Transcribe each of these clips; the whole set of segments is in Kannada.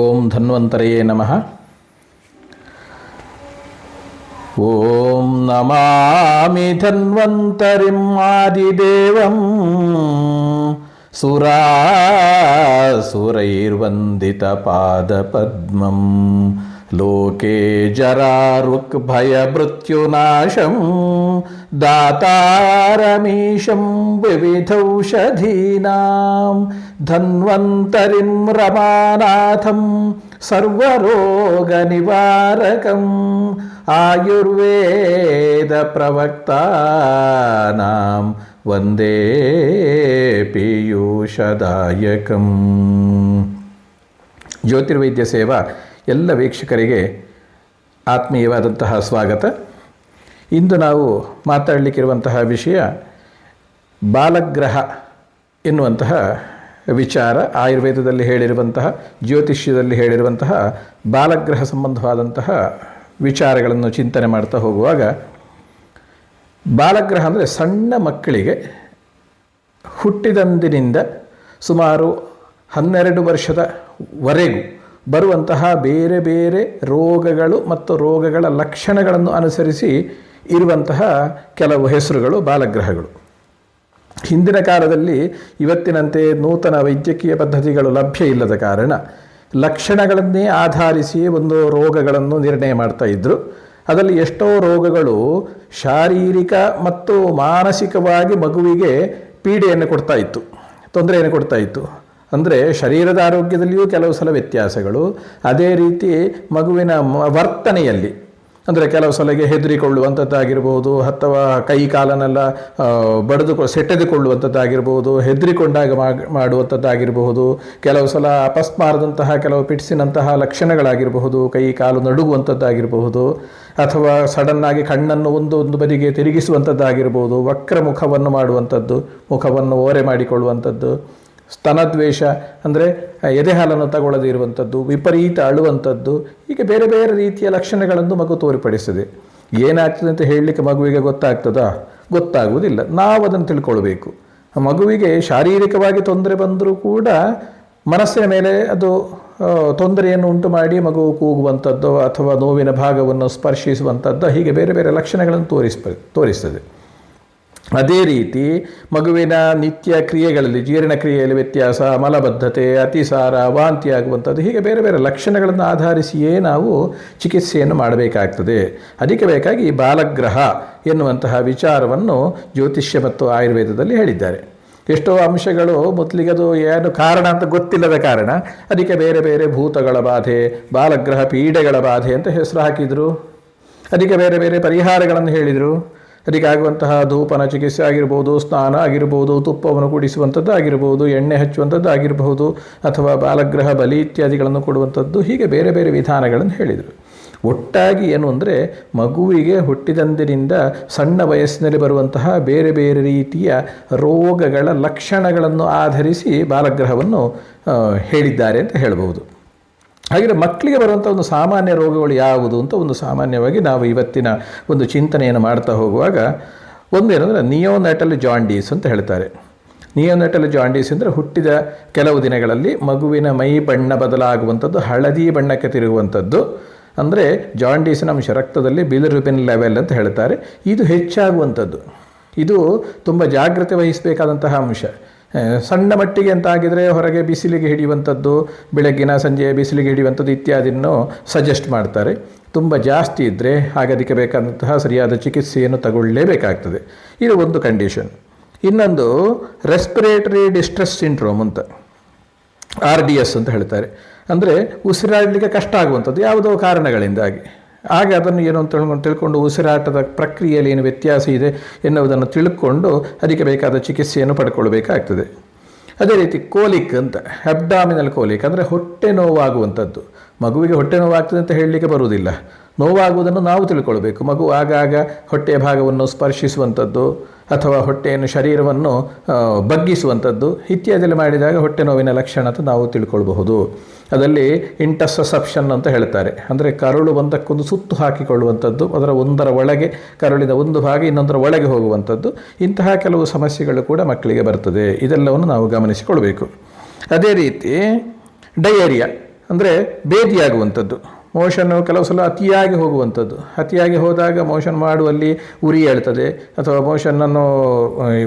ಓಂ ಧನ್ವಂತರಯೇ ನಮಃ. ಓಂ ನಮಾಮಿ ಧನ್ವಂತರಿಂ ಆದಿದೇವಂ ಸುರಾಸುರೈರ್ವಂದಿತ ಪಾದಪದ್ಮಂ ಲೋಕೆ ಜರಾರುಕ್ಭಯಮೃತ್ಯುನಾಶಂ ದಾತಾರಮೀಶಂ ವಿವಿಧೌಷಧೀನಾಂ ಧನ್ವಂತರಿಂ ರಮಾನಾಥಂ ಸರ್ವರೋಗನಿವಾರಕಂ ಆಯುರ್ವೇದ ಪ್ರವಕ್ತಾನಾಂ ವಂದೇ ಪೀಯೂಷದಾಯಕಂ. ಜ್ಯೋತಿರ್ವೈದ್ಯ ಸೇವಾ ಎಲ್ಲ ವೀಕ್ಷಕರಿಗೆ ಆತ್ಮೀಯವಾದಂತಹ ಸ್ವಾಗತ. ಇಂದು ನಾವು ಮಾತಾಡಲಿಕ್ಕಿರುವಂತಹ ವಿಷಯ ಬಾಲಗ್ರಹ ಎನ್ನುವಂತಹ ವಿಚಾರ. ಆಯುರ್ವೇದದಲ್ಲಿ ಹೇಳಿರುವಂತಹ, ಜ್ಯೋತಿಷ್ಯದಲ್ಲಿ ಹೇಳಿರುವಂತಹ ಬಾಲಗ್ರಹ ಸಂಬಂಧವಾದಂತಹ ವಿಚಾರಗಳನ್ನು ಚಿಂತನೆ ಮಾಡ್ತಾ ಹೋಗುವಾಗ, ಬಾಲಗ್ರಹ ಅಂದರೆ ಸಣ್ಣ ಮಕ್ಕಳಿಗೆ ಹುಟ್ಟಿದಂದಿನಿಂದ ಸುಮಾರು 12 ವರ್ಷದವರೆಗೂ ಬರುವಂತಹ ಬೇರೆ ಬೇರೆ ರೋಗಗಳು ಮತ್ತು ರೋಗಗಳ ಲಕ್ಷಣಗಳನ್ನು ಅನುಸರಿಸಿ ಇರುವಂತಹ ಕೆಲವು ಹೆಸರುಗಳು ಬಾಲಗ್ರಹಗಳು. ಹಿಂದಿನ ಕಾಲದಲ್ಲಿ ಇವತ್ತಿನಂತೆ ನೂತನ ವೈದ್ಯಕೀಯ ಪದ್ಧತಿಗಳು ಲಭ್ಯ ಇಲ್ಲದ ಕಾರಣ ಲಕ್ಷಣಗಳನ್ನೇ ಆಧರಿಸಿ ಒಂದು ರೋಗಗಳನ್ನು ನಿರ್ಣಯ ಮಾಡ್ತಾ ಇದ್ದರು. ಅದರಲ್ಲಿ ಎಷ್ಟೋ ರೋಗಗಳು ಶಾರೀರಿಕ ಮತ್ತು ಮಾನಸಿಕವಾಗಿ ಮಗುವಿಗೆ ಪೀಡೆಯನ್ನು ಕೊಡ್ತಾ ಇತ್ತು, ತೊಂದರೆಯನ್ನು ಕೊಡ್ತಾ ಇತ್ತು. ಅಂದರೆ ಶರೀರದ ಆರೋಗ್ಯದಲ್ಲಿಯೂ ಕೆಲವು ಸಲ ವ್ಯತ್ಯಾಸಗಳು, ಅದೇ ರೀತಿ ಮಗುವಿನ ವರ್ತನೆಯಲ್ಲಿ, ಅಂದರೆ ಕೆಲವು ಸಲಗೆ ಹೆದರಿಕೊಳ್ಳುವಂಥದ್ದಾಗಿರ್ಬೋದು, ಅಥವಾ ಕೈ ಕಾಲನ್ನೆಲ್ಲ ಸೆಟೆದುಕೊಳ್ಳುವಂಥದ್ದಾಗಿರ್ಬೋದು, ಹೆದರಿಕೊಂಡಾಗ ಮಾಡುವಂಥದ್ದಾಗಿರಬಹುದು, ಕೆಲವು ಸಲ ಅಪಸ್ಮಾರದಂತಹ ಕೆಲವು ಪಿಟ್ಸಿನಂತಹ ಲಕ್ಷಣಗಳಾಗಿರಬಹುದು, ಕೈ ಕಾಲು ನಡುಗುವಂಥದ್ದಾಗಿರಬಹುದು, ಅಥವಾ ಸಡನ್ನಾಗಿ ಕಣ್ಣನ್ನು ಒಂದು ಬದಿಗೆ ತಿರುಗಿಸುವಂಥದ್ದಾಗಿರ್ಬೋದು, ವಕ್ರ ಮುಖವನ್ನು ಮಾಡುವಂಥದ್ದು, ಮುಖವನ್ನು ಓರೆ ಮಾಡಿಕೊಳ್ಳುವಂಥದ್ದು, ಸ್ತನದ್ವೇಷ ಅಂದರೆ ಎದೆಹಾಲನ್ನು ತಗೊಳ್ಳದೇ ಇರುವಂಥದ್ದು, ವಿಪರೀತ ಅಳುವಂಥದ್ದು, ಹೀಗೆ ಬೇರೆ ಬೇರೆ ರೀತಿಯ ಲಕ್ಷಣಗಳನ್ನು ಮಗು ತೋರ್ಪಡಿಸ್ತದೆ. ಏನಾಗ್ತದೆ ಅಂತ ಹೇಳಲಿಕ್ಕೆ ಮಗುವಿಗೆ ಗೊತ್ತಾಗ್ತದಾ? ಗೊತ್ತಾಗುವುದಿಲ್ಲ. ನಾವು ಅದನ್ನು ತಿಳ್ಕೊಳ್ಬೇಕು. ಮಗುವಿಗೆ ಶಾರೀರಿಕವಾಗಿ ತೊಂದರೆ ಬಂದರೂ ಕೂಡ ಮನಸ್ಸಿನ ಮೇಲೆ ಅದು ತೊಂದರೆಯನ್ನು ಉಂಟು ಮಾಡಿ ಮಗು ಕೂಗುವಂಥದ್ದು ಅಥವಾ ನೋವಿನ ಭಾಗವನ್ನು ಸ್ಪರ್ಶಿಸುವಂಥದ್ದು, ಹೀಗೆ ಬೇರೆ ಬೇರೆ ಲಕ್ಷಣಗಳನ್ನು ತೋರಿಸ್ತದೆ. ಅದೇ ರೀತಿ ಮಗುವಿನ ನಿತ್ಯ ಕ್ರಿಯೆಗಳಲ್ಲಿ, ಜೀರ್ಣಕ್ರಿಯೆಯಲ್ಲಿ ವ್ಯತ್ಯಾಸ, ಮಲಬದ್ಧತೆ, ಅತಿಸಾರ, ವಾಂತಿ ಆಗುವಂಥದ್ದು, ಹೀಗೆ ಬೇರೆ ಬೇರೆ ಲಕ್ಷಣಗಳನ್ನು ಆಧರಿಸಿಯೇ ನಾವು ಚಿಕಿತ್ಸೆಯನ್ನು ಮಾಡಬೇಕಾಗ್ತದೆ. ಅದಕ್ಕೆ ಬೇಕಾಗಿ ಬಾಲಗ್ರಹ ಎನ್ನುವಂತಹ ವಿಚಾರವನ್ನು ಜ್ಯೋತಿಷ್ಯ ಮತ್ತು ಆಯುರ್ವೇದದಲ್ಲಿ ಹೇಳಿದ್ದಾರೆ. ಎಷ್ಟೋ ಅಂಶಗಳು ಮೊದಲಿಗೆ ಅದು ಏನು ಕಾರಣ ಅಂತ ಗೊತ್ತಿಲ್ಲದ ಕಾರಣ ಅದಕ್ಕೆ ಬೇರೆ ಬೇರೆ ಭೂತಗಳ ಬಾಧೆ, ಬಾಲಗ್ರಹ ಪೀಡೆಗಳ ಬಾಧೆ ಅಂತ ಹೆಸರು ಹಾಕಿದರು. ಅದಕ್ಕೆ ಬೇರೆ ಬೇರೆ ಪರಿಹಾರಗಳನ್ನು ಹೇಳಿದರು. ಅದಕ್ಕಾಗುವಂತಹ ಧೂಪನ ಚಿಕಿತ್ಸೆ ಆಗಿರ್ಬೋದು, ಸ್ನಾನ ಆಗಿರ್ಬೋದು, ತುಪ್ಪವನ್ನು ಕುಡಿಸುವಂಥದ್ದು ಆಗಿರ್ಬೋದು, ಎಣ್ಣೆ ಹಚ್ಚುವಂಥದ್ದು ಆಗಿರಬಹುದು, ಅಥವಾ ಬಾಲಗ್ರಹ ಬಲಿ ಇತ್ಯಾದಿಗಳನ್ನು ಕೊಡುವಂಥದ್ದು, ಹೀಗೆ ಬೇರೆ ಬೇರೆ ವಿಧಾನಗಳನ್ನು ಹೇಳಿದರು. ಒಟ್ಟಾಗಿ ಏನು ಅಂದರೆ, ಮಗುವಿಗೆ ಹುಟ್ಟಿದಂದಿನಿಂದ ಸಣ್ಣ ವಯಸ್ಸಿನಲ್ಲಿ ಬರುವಂತಹ ಬೇರೆ ಬೇರೆ ರೀತಿಯ ರೋಗಗಳ ಲಕ್ಷಣಗಳನ್ನು ಆಧರಿಸಿ ಬಾಲಗ್ರಹವನ್ನು ಹೇಳಿದ್ದಾರೆ ಅಂತ ಹೇಳ್ಬೋದು. ಹಾಗೆ ಮಕ್ಕಳಿಗೆ ಬರುವಂಥ ಒಂದು ಸಾಮಾನ್ಯ ರೋಗಗಳು ಯಾವುದು ಅಂತ ಒಂದು ಸಾಮಾನ್ಯವಾಗಿ ನಾವು ಇವತ್ತಿನ ಒಂದು ಚಿಂತನೆಯನ್ನು ಮಾಡ್ತಾ ಹೋಗುವಾಗ, ಒಂದೇನೆಂದರೆ ನಿಯೋನೆಟಲ್ ಜಾಂಡೀಸ್ ಅಂತ ಹೇಳ್ತಾರೆ. ನಿಯೋನೆಟಲ್ ಜಾಂಡೀಸ್ ಅಂದರೆ ಹುಟ್ಟಿದ ಕೆಲವು ದಿನಗಳಲ್ಲಿ ಮಗುವಿನ ಮೈ ಬಣ್ಣ ಬದಲಾಗುವಂಥದ್ದು, ಹಳದಿ ಬಣ್ಣಕ್ಕೆ ತಿರುಗುವಂಥದ್ದು. ಅಂದರೆ ಜಾಂಡೀಸಿನ ಅಂಶ ರಕ್ತದಲ್ಲಿ ಬಿಲಿರುಬಿನ್ ಲೆವೆಲ್ ಅಂತ ಹೇಳ್ತಾರೆ. ಇದು ಹೆಚ್ಚಾಗುವಂಥದ್ದು. ಇದು ತುಂಬ ಜಾಗ್ರತೆ ವಹಿಸಬೇಕಾದಂತಹ ಅಂಶ. ಸಣ್ಣ ಮಟ್ಟಿಗೆ ಅಂತ ಆಗಿದರೆ ಹೊರಗೆ ಬಿಸಿಲಿಗೆ ಹಿಡಿಯುವಂಥದ್ದು, ಬೆಳಗ್ಗಿನ ಸಂಜೆ ಬಿಸಿಲಿಗೆ ಹಿಡಿಯುವಂಥದ್ದು ಇತ್ಯಾದಿಯನ್ನು ಸಜೆಸ್ಟ್ ಮಾಡ್ತಾರೆ. ತುಂಬ ಜಾಸ್ತಿ ಇದ್ದರೆ ಹಾಗೆ ಅದಕ್ಕೆ ಬೇಕಾದಂತಹ ಸರಿಯಾದ ಚಿಕಿತ್ಸೆಯನ್ನು ತಗೊಳ್ಳಲೇಬೇಕಾಗ್ತದೆ. ಇದು ಒಂದು ಕಂಡೀಷನ್. ಇನ್ನೊಂದು ರೆಸ್ಪಿರೇಟರಿ ಡಿಸ್ಟ್ರೆಸ್ ಸಿಂಡ್ರೋಮ್ ಅಂತ, RDS ಅಂತ ಹೇಳ್ತಾರೆ. ಅಂದರೆ ಉಸಿರಾಡಲಿಕ್ಕೆ ಕಷ್ಟ ಆಗುವಂಥದ್ದು ಯಾವುದೋ ಕಾರಣಗಳಿಂದಾಗಿ. ಹಾಗೆ ಅದನ್ನು ಏನು ಅಂತ ತಿಳ್ಕೊಂಡು ಉಸಿರಾಟದ ಪ್ರಕ್ರಿಯೆಯಲ್ಲಿ ಏನು ವ್ಯತ್ಯಾಸ ಇದೆ ಎನ್ನುವುದನ್ನು ತಿಳ್ಕೊಂಡು ಅದಕ್ಕೆ ಬೇಕಾದ ಚಿಕಿತ್ಸೆಯನ್ನು ಪಡ್ಕೊಳ್ಬೇಕಾಗ್ತದೆ. ಅದೇ ರೀತಿ ಕೋಲಿಕ್ ಅಂತ, ಅಬ್ಡಾಮಿನಲ್ ಕೋಲಿಕ್ ಅಂದರೆ ಹೊಟ್ಟೆ ನೋವಾಗುವಂಥದ್ದು. ಮಗುವಿಗೆ ಹೊಟ್ಟೆ ನೋವಾಗ್ತದೆ ಅಂತ ಹೇಳಲಿಕ್ಕೆ ಬರುವುದಿಲ್ಲ. ನೋವಾಗುವುದನ್ನು ನಾವು ತಿಳ್ಕೊಳ್ಬೇಕು. ಮಗು ಆಗಾಗ ಹೊಟ್ಟೆಯ ಭಾಗವನ್ನು ಸ್ಪರ್ಶಿಸುವಂಥದ್ದು ಅಥವಾ ಹೊಟ್ಟೆಯನ್ನು ಶರೀರವನ್ನು ಬಗ್ಗಿಸುವಂಥದ್ದು ಇತ್ಯಾದಿಯಲ್ಲಿ ಮಾಡಿದಾಗ ಹೊಟ್ಟೆ ನೋವಿನ ಲಕ್ಷಣ ಅಂತ ನಾವು ತಿಳ್ಕೊಳ್ಬಹುದು. ಅದರಲ್ಲಿ ಇಂಟರ್ಸೆಪ್ಷನ್ ಅಂತ ಹೇಳ್ತಾರೆ. ಅಂದರೆ ಕರುಳು ಒಂದಕ್ಕೊಂದು ಸುತ್ತು ಹಾಕಿಕೊಳ್ಳುವಂಥದ್ದು, ಅದರ ಒಂದರ ಒಳಗೆ ಕರುಳಿನ ಒಂದು ಭಾಗ ಇನ್ನೊಂದರ ಒಳಗೆ ಹೋಗುವಂಥದ್ದು, ಇಂತಹ ಕೆಲವು ಸಮಸ್ಯೆಗಳು ಕೂಡ ಮಕ್ಕಳಿಗೆ ಬರ್ತದೆ. ಇದೆಲ್ಲವನ್ನು ನಾವು ಗಮನಿಸಿಕೊಳ್ಬೇಕು. ಅದೇ ರೀತಿ ಡಯೇರಿಯಾ ಅಂದರೆ ಭೇದಿಯಾಗುವಂಥದ್ದು. ಮೋಷನ್ನು ಕೆಲವು ಸಲ ಅತಿಯಾಗಿ ಹೋಗುವಂಥದ್ದು. ಅತಿಯಾಗಿ ಹೋದಾಗ ಮೋಷನ್ ಮಾಡುವಲ್ಲಿ ಉರಿ ಹೇಳ್ತದೆ, ಅಥವಾ ಮೋಷನನ್ನು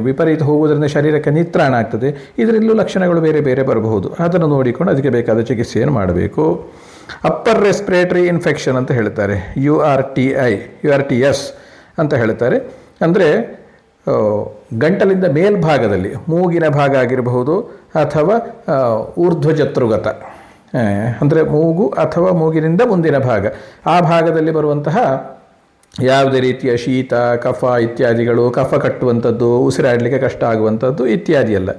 ವಿಪರೀತ ಹೋಗುವುದರಿಂದ ಶರೀರಕ್ಕೆ ನಿತ್ರಾಣ ಆಗ್ತದೆ. ಇದರಲ್ಲೂ ಲಕ್ಷಣಗಳು ಬೇರೆ ಬೇರೆ ಬರಬಹುದು. ಅದನ್ನು ನೋಡಿಕೊಂಡು ಅದಕ್ಕೆ ಬೇಕಾದ ಚಿಕಿತ್ಸೆಯನ್ನು ಮಾಡಬೇಕು. ಅಪ್ಪರ್ ರೆಸ್ಪಿರೇಟರಿ ಇನ್ಫೆಕ್ಷನ್ ಅಂತ ಹೇಳ್ತಾರೆ, URTS ಅಂತ ಹೇಳ್ತಾರೆ. ಅಂದರೆ ಗಂಟಲಿಂದ ಮೇಲ್ಭಾಗದಲ್ಲಿ ಮೂಗಿನ ಭಾಗ ಆಗಿರಬಹುದು, ಅಥವಾ ಊರ್ಧ್ವಜತೃಗತ ಅಂದರೆ ಮೂಗು ಅಥವಾ ಮೂಗಿನಿಂದ ಮುಂದಿನ ಭಾಗ, ಆ ಭಾಗದಲ್ಲಿ ಬರುವಂತಹ ಯಾವುದೇ ರೀತಿಯ ಶೀತ, ಕಫ ಇತ್ಯಾದಿಗಳು, ಕಫ ಕಟ್ಟುವಂಥದ್ದು, ಉಸಿರಾಡಲಿಕ್ಕೆ ಕಷ್ಟ ಆಗುವಂಥದ್ದು ಇತ್ಯಾದಿ ಎಲ್ಲ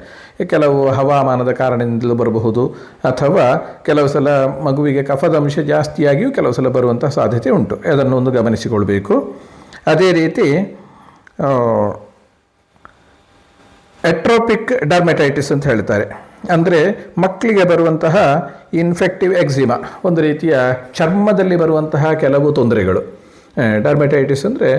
ಕೆಲವು ಹವಾಮಾನದ ಕಾರಣದಿಂದಲೂ ಬರಬಹುದು, ಅಥವಾ ಕೆಲವು ಸಲ ಮಗುವಿಗೆ ಕಫದ ಅಂಶ ಜಾಸ್ತಿಯಾಗಿಯೂ ಕೆಲವು ಸಲ ಬರುವಂಥ ಸಾಧ್ಯತೆ ಉಂಟು. ಅದನ್ನು ಒಂದು ಗಮನಿಸಿಕೊಳ್ಬೇಕು. ಅದೇ ರೀತಿ ಎಟ್ರೋಪಿಕ್ ಡರ್ಮೆಟೈಟಿಸ್ ಅಂತ ಹೇಳ್ತಾರೆ. ಅಂದರೆ ಮಕ್ಕಳಿಗೆ ಬರುವಂತಹ ಇನ್ಫೆಕ್ಟಿವ್ ಎಕ್ಸಿಮಾ, ಒಂದು ರೀತಿಯ ಚರ್ಮದಲ್ಲಿ ಬರುವಂತಹ ಕೆಲವು ತೊಂದರೆಗಳು. ಡರ್ಮೆಟೈಟಿಸ್ ಅಂದರೆ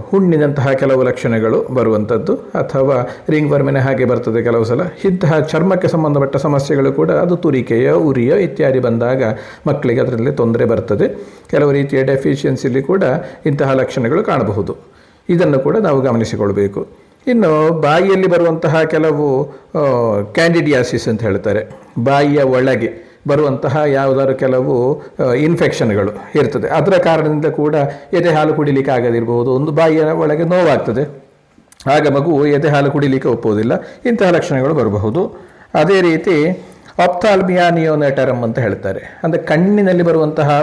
ಹುಣ್ಣಿನಂತಹ ಕೆಲವು ಲಕ್ಷಣಗಳು ಬರುವಂಥದ್ದು, ಅಥವಾ ರಿಂಗ್ ವರ್ಮಿನ ಹಾಗೆ ಬರ್ತದೆ ಕೆಲವು ಸಲ. ಇಂತಹ ಚರ್ಮಕ್ಕೆ ಸಂಬಂಧಪಟ್ಟ ಸಮಸ್ಯೆಗಳು ಕೂಡ, ಅದು ತುರಿಕೆಯೋ ಉರಿಯೋ ಇತ್ಯಾದಿ ಬಂದಾಗ ಮಕ್ಕಳಿಗೆ ಅದರಲ್ಲಿ ತೊಂದರೆ ಬರ್ತದೆ. ಕೆಲವು ರೀತಿಯ ಡೆಫಿಷಿಯನ್ಸಿಲಿ ಕೂಡ ಇಂತಹ ಲಕ್ಷಣಗಳು ಕಾಣಬಹುದು. ಇದನ್ನು ಕೂಡ ನಾವು ಗಮನಿಸಿಕೊಳ್ಬೇಕು. ಇನ್ನು ಬಾಯಿಯಲ್ಲಿ ಬರುವಂತಹ ಕೆಲವು ಕ್ಯಾಂಡಿಡಿಯಾಸಿಸ್ ಅಂತ ಹೇಳ್ತಾರೆ, ಬಾಯಿಯ ಒಳಗೆ ಬರುವಂತಹ ಯಾವುದಾದ್ರು ಕೆಲವು ಇನ್ಫೆಕ್ಷನ್ಗಳು ಇರ್ತದೆ. ಅದರ ಕಾರಣದಿಂದ ಕೂಡ ಎದೆ ಹಾಲು ಕುಡಿಲಿಕ್ಕೆ ಆಗದಿರಬಹುದು, ಒಂದು ಬಾಯಿಯ ಒಳಗೆ ನೋವಾಗ್ತದೆ, ಆಗ ಮಗು ಎದೆ ಹಾಲು ಕುಡಿಲಿಕ್ಕೆ ಒಪ್ಪುವುದಿಲ್ಲ. ಇಂತಹ ಲಕ್ಷಣಗಳು ಬರಬಹುದು. ಅದೇ ರೀತಿ ಆಪ್ಥಾಲ್ಮಿಯಾ ನಿಯೋನೇಟರಮ್ ಅಂತ ಹೇಳ್ತಾರೆ. ಅಂದರೆ ಕಣ್ಣಿನಲ್ಲಿ ಬರುವಂತಹ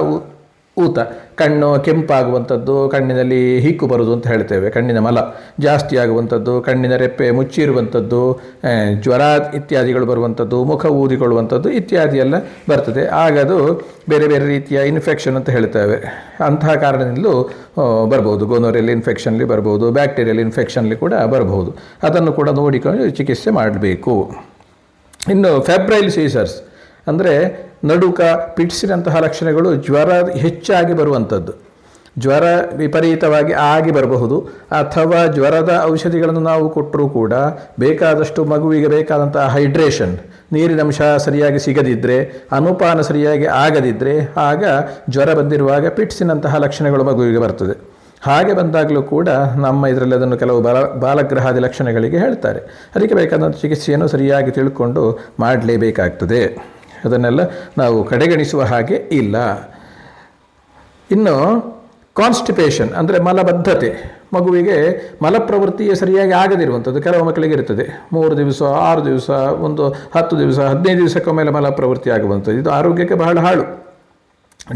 ಊತ, ಕಣ್ಣು ಕೆಂಪಾಗುವಂಥದ್ದು, ಕಣ್ಣಿನಲ್ಲಿ ಹಿಕ್ಕು ಬರುವುದು ಅಂತ ಹೇಳ್ತೇವೆ, ಕಣ್ಣಿನ ಮಲ ಜಾಸ್ತಿ ಆಗುವಂಥದ್ದು, ಕಣ್ಣಿನ ರೆಪ್ಪೆ ಮುಚ್ಚಿರುವಂಥದ್ದು, ಜ್ವರ ಇತ್ಯಾದಿಗಳು ಬರುವಂಥದ್ದು, ಮುಖ ಊದಿಕೊಳ್ಳುವಂಥದ್ದು ಇತ್ಯಾದಿ ಎಲ್ಲ ಬರ್ತದೆ. ಆಗದು ಬೇರೆ ಬೇರೆ ರೀತಿಯ ಇನ್ಫೆಕ್ಷನ್ ಅಂತ ಹೇಳ್ತೇವೆ. ಅಂತಹ ಕಾರಣದಿಂದಲೂ ಬರ್ಬೋದು. ಗೋನೋರಿಯಲ್ ಇನ್ಫೆಕ್ಷನ್ಲಿ ಬರ್ಬೋದು, ಬ್ಯಾಕ್ಟೀರಿಯಲ್ ಇನ್ಫೆಕ್ಷನ್ಲಿ ಕೂಡ ಬರಬಹುದು. ಅದನ್ನು ಕೂಡ ನೋಡಿಕೊಂಡು ಚಿಕಿತ್ಸೆ ಮಾಡಬೇಕು. ಇನ್ನು ಫೆಬ್ರೈಲ್ ಸೀಸರ್ಸ್ ಅಂದರೆ ನಡುಕ, ಪಿಟ್ಸಿನಂತಹ ಲಕ್ಷಣಗಳು ಜ್ವರ ಹೆಚ್ಚಾಗಿ ಬರುವಂಥದ್ದು. ಜ್ವರ ವಿಪರೀತವಾಗಿ ಆಗಿ ಬರಬಹುದು, ಅಥವಾ ಜ್ವರದ ಔಷಧಿಗಳನ್ನು ನಾವು ಕೊಟ್ಟರೂ ಕೂಡ ಬೇಕಾದಷ್ಟು ಮಗುವಿಗೆ ಬೇಕಾದಂತಹ ಹೈಡ್ರೇಷನ್, ನೀರಿನಂಶ ಸರಿಯಾಗಿ ಸಿಗದಿದ್ದರೆ, ಅನುಪಾನ ಸರಿಯಾಗಿ ಆಗದಿದ್ದರೆ, ಆಗ ಜ್ವರ ಬಂದಿರುವಾಗ ಪಿಟ್ಸಿನಂತಹ ಲಕ್ಷಣಗಳು ಮಗುವಿಗೆ ಬರ್ತದೆ. ಹಾಗೆ ಬಂದಾಗಲೂ ಕೂಡ ನಮ್ಮ ಇದರಲ್ಲಿ ಅದನ್ನು ಕೆಲವು ಬಾಲಗ್ರಹಾದಿ ಲಕ್ಷಣಗಳಿಗೆ ಹೇಳ್ತಾರೆ. ಅದಕ್ಕೆ ಬೇಕಾದಂಥ ಚಿಕಿತ್ಸೆಯನ್ನು ಸರಿಯಾಗಿ ತಿಳ್ಕೊಂಡು ಮಾಡಲೇಬೇಕಾಗ್ತದೆ. ಅದನ್ನೆಲ್ಲ ನಾವು ಕಡೆಗಣಿಸುವ ಹಾಗೆ ಇಲ್ಲ. ಇನ್ನು ಕಾನ್ಸ್ಟಿಪೇಷನ್ ಅಂದರೆ ಮಲಬದ್ಧತೆ, ಮಗುವಿಗೆ ಮಲಪ್ರವೃತ್ತಿಯೇ ಸರಿಯಾಗಿ ಆಗದಿರುವಂಥದ್ದು ಕೆಲವು ಮಕ್ಕಳಿಗೆ ಇರ್ತದೆ. 3 ದಿವಸ, 6 ದಿವಸ, ಒಂದು 10 ದಿವಸ, 15 ದಿವಸಕ್ಕೊಮ್ಮೆಲೆ ಮಲಪ್ರವೃತ್ತಿ ಆಗುವಂಥದ್ದು. ಇದು ಆರೋಗ್ಯಕ್ಕೆ ಬಹಳ ಹಾಳು.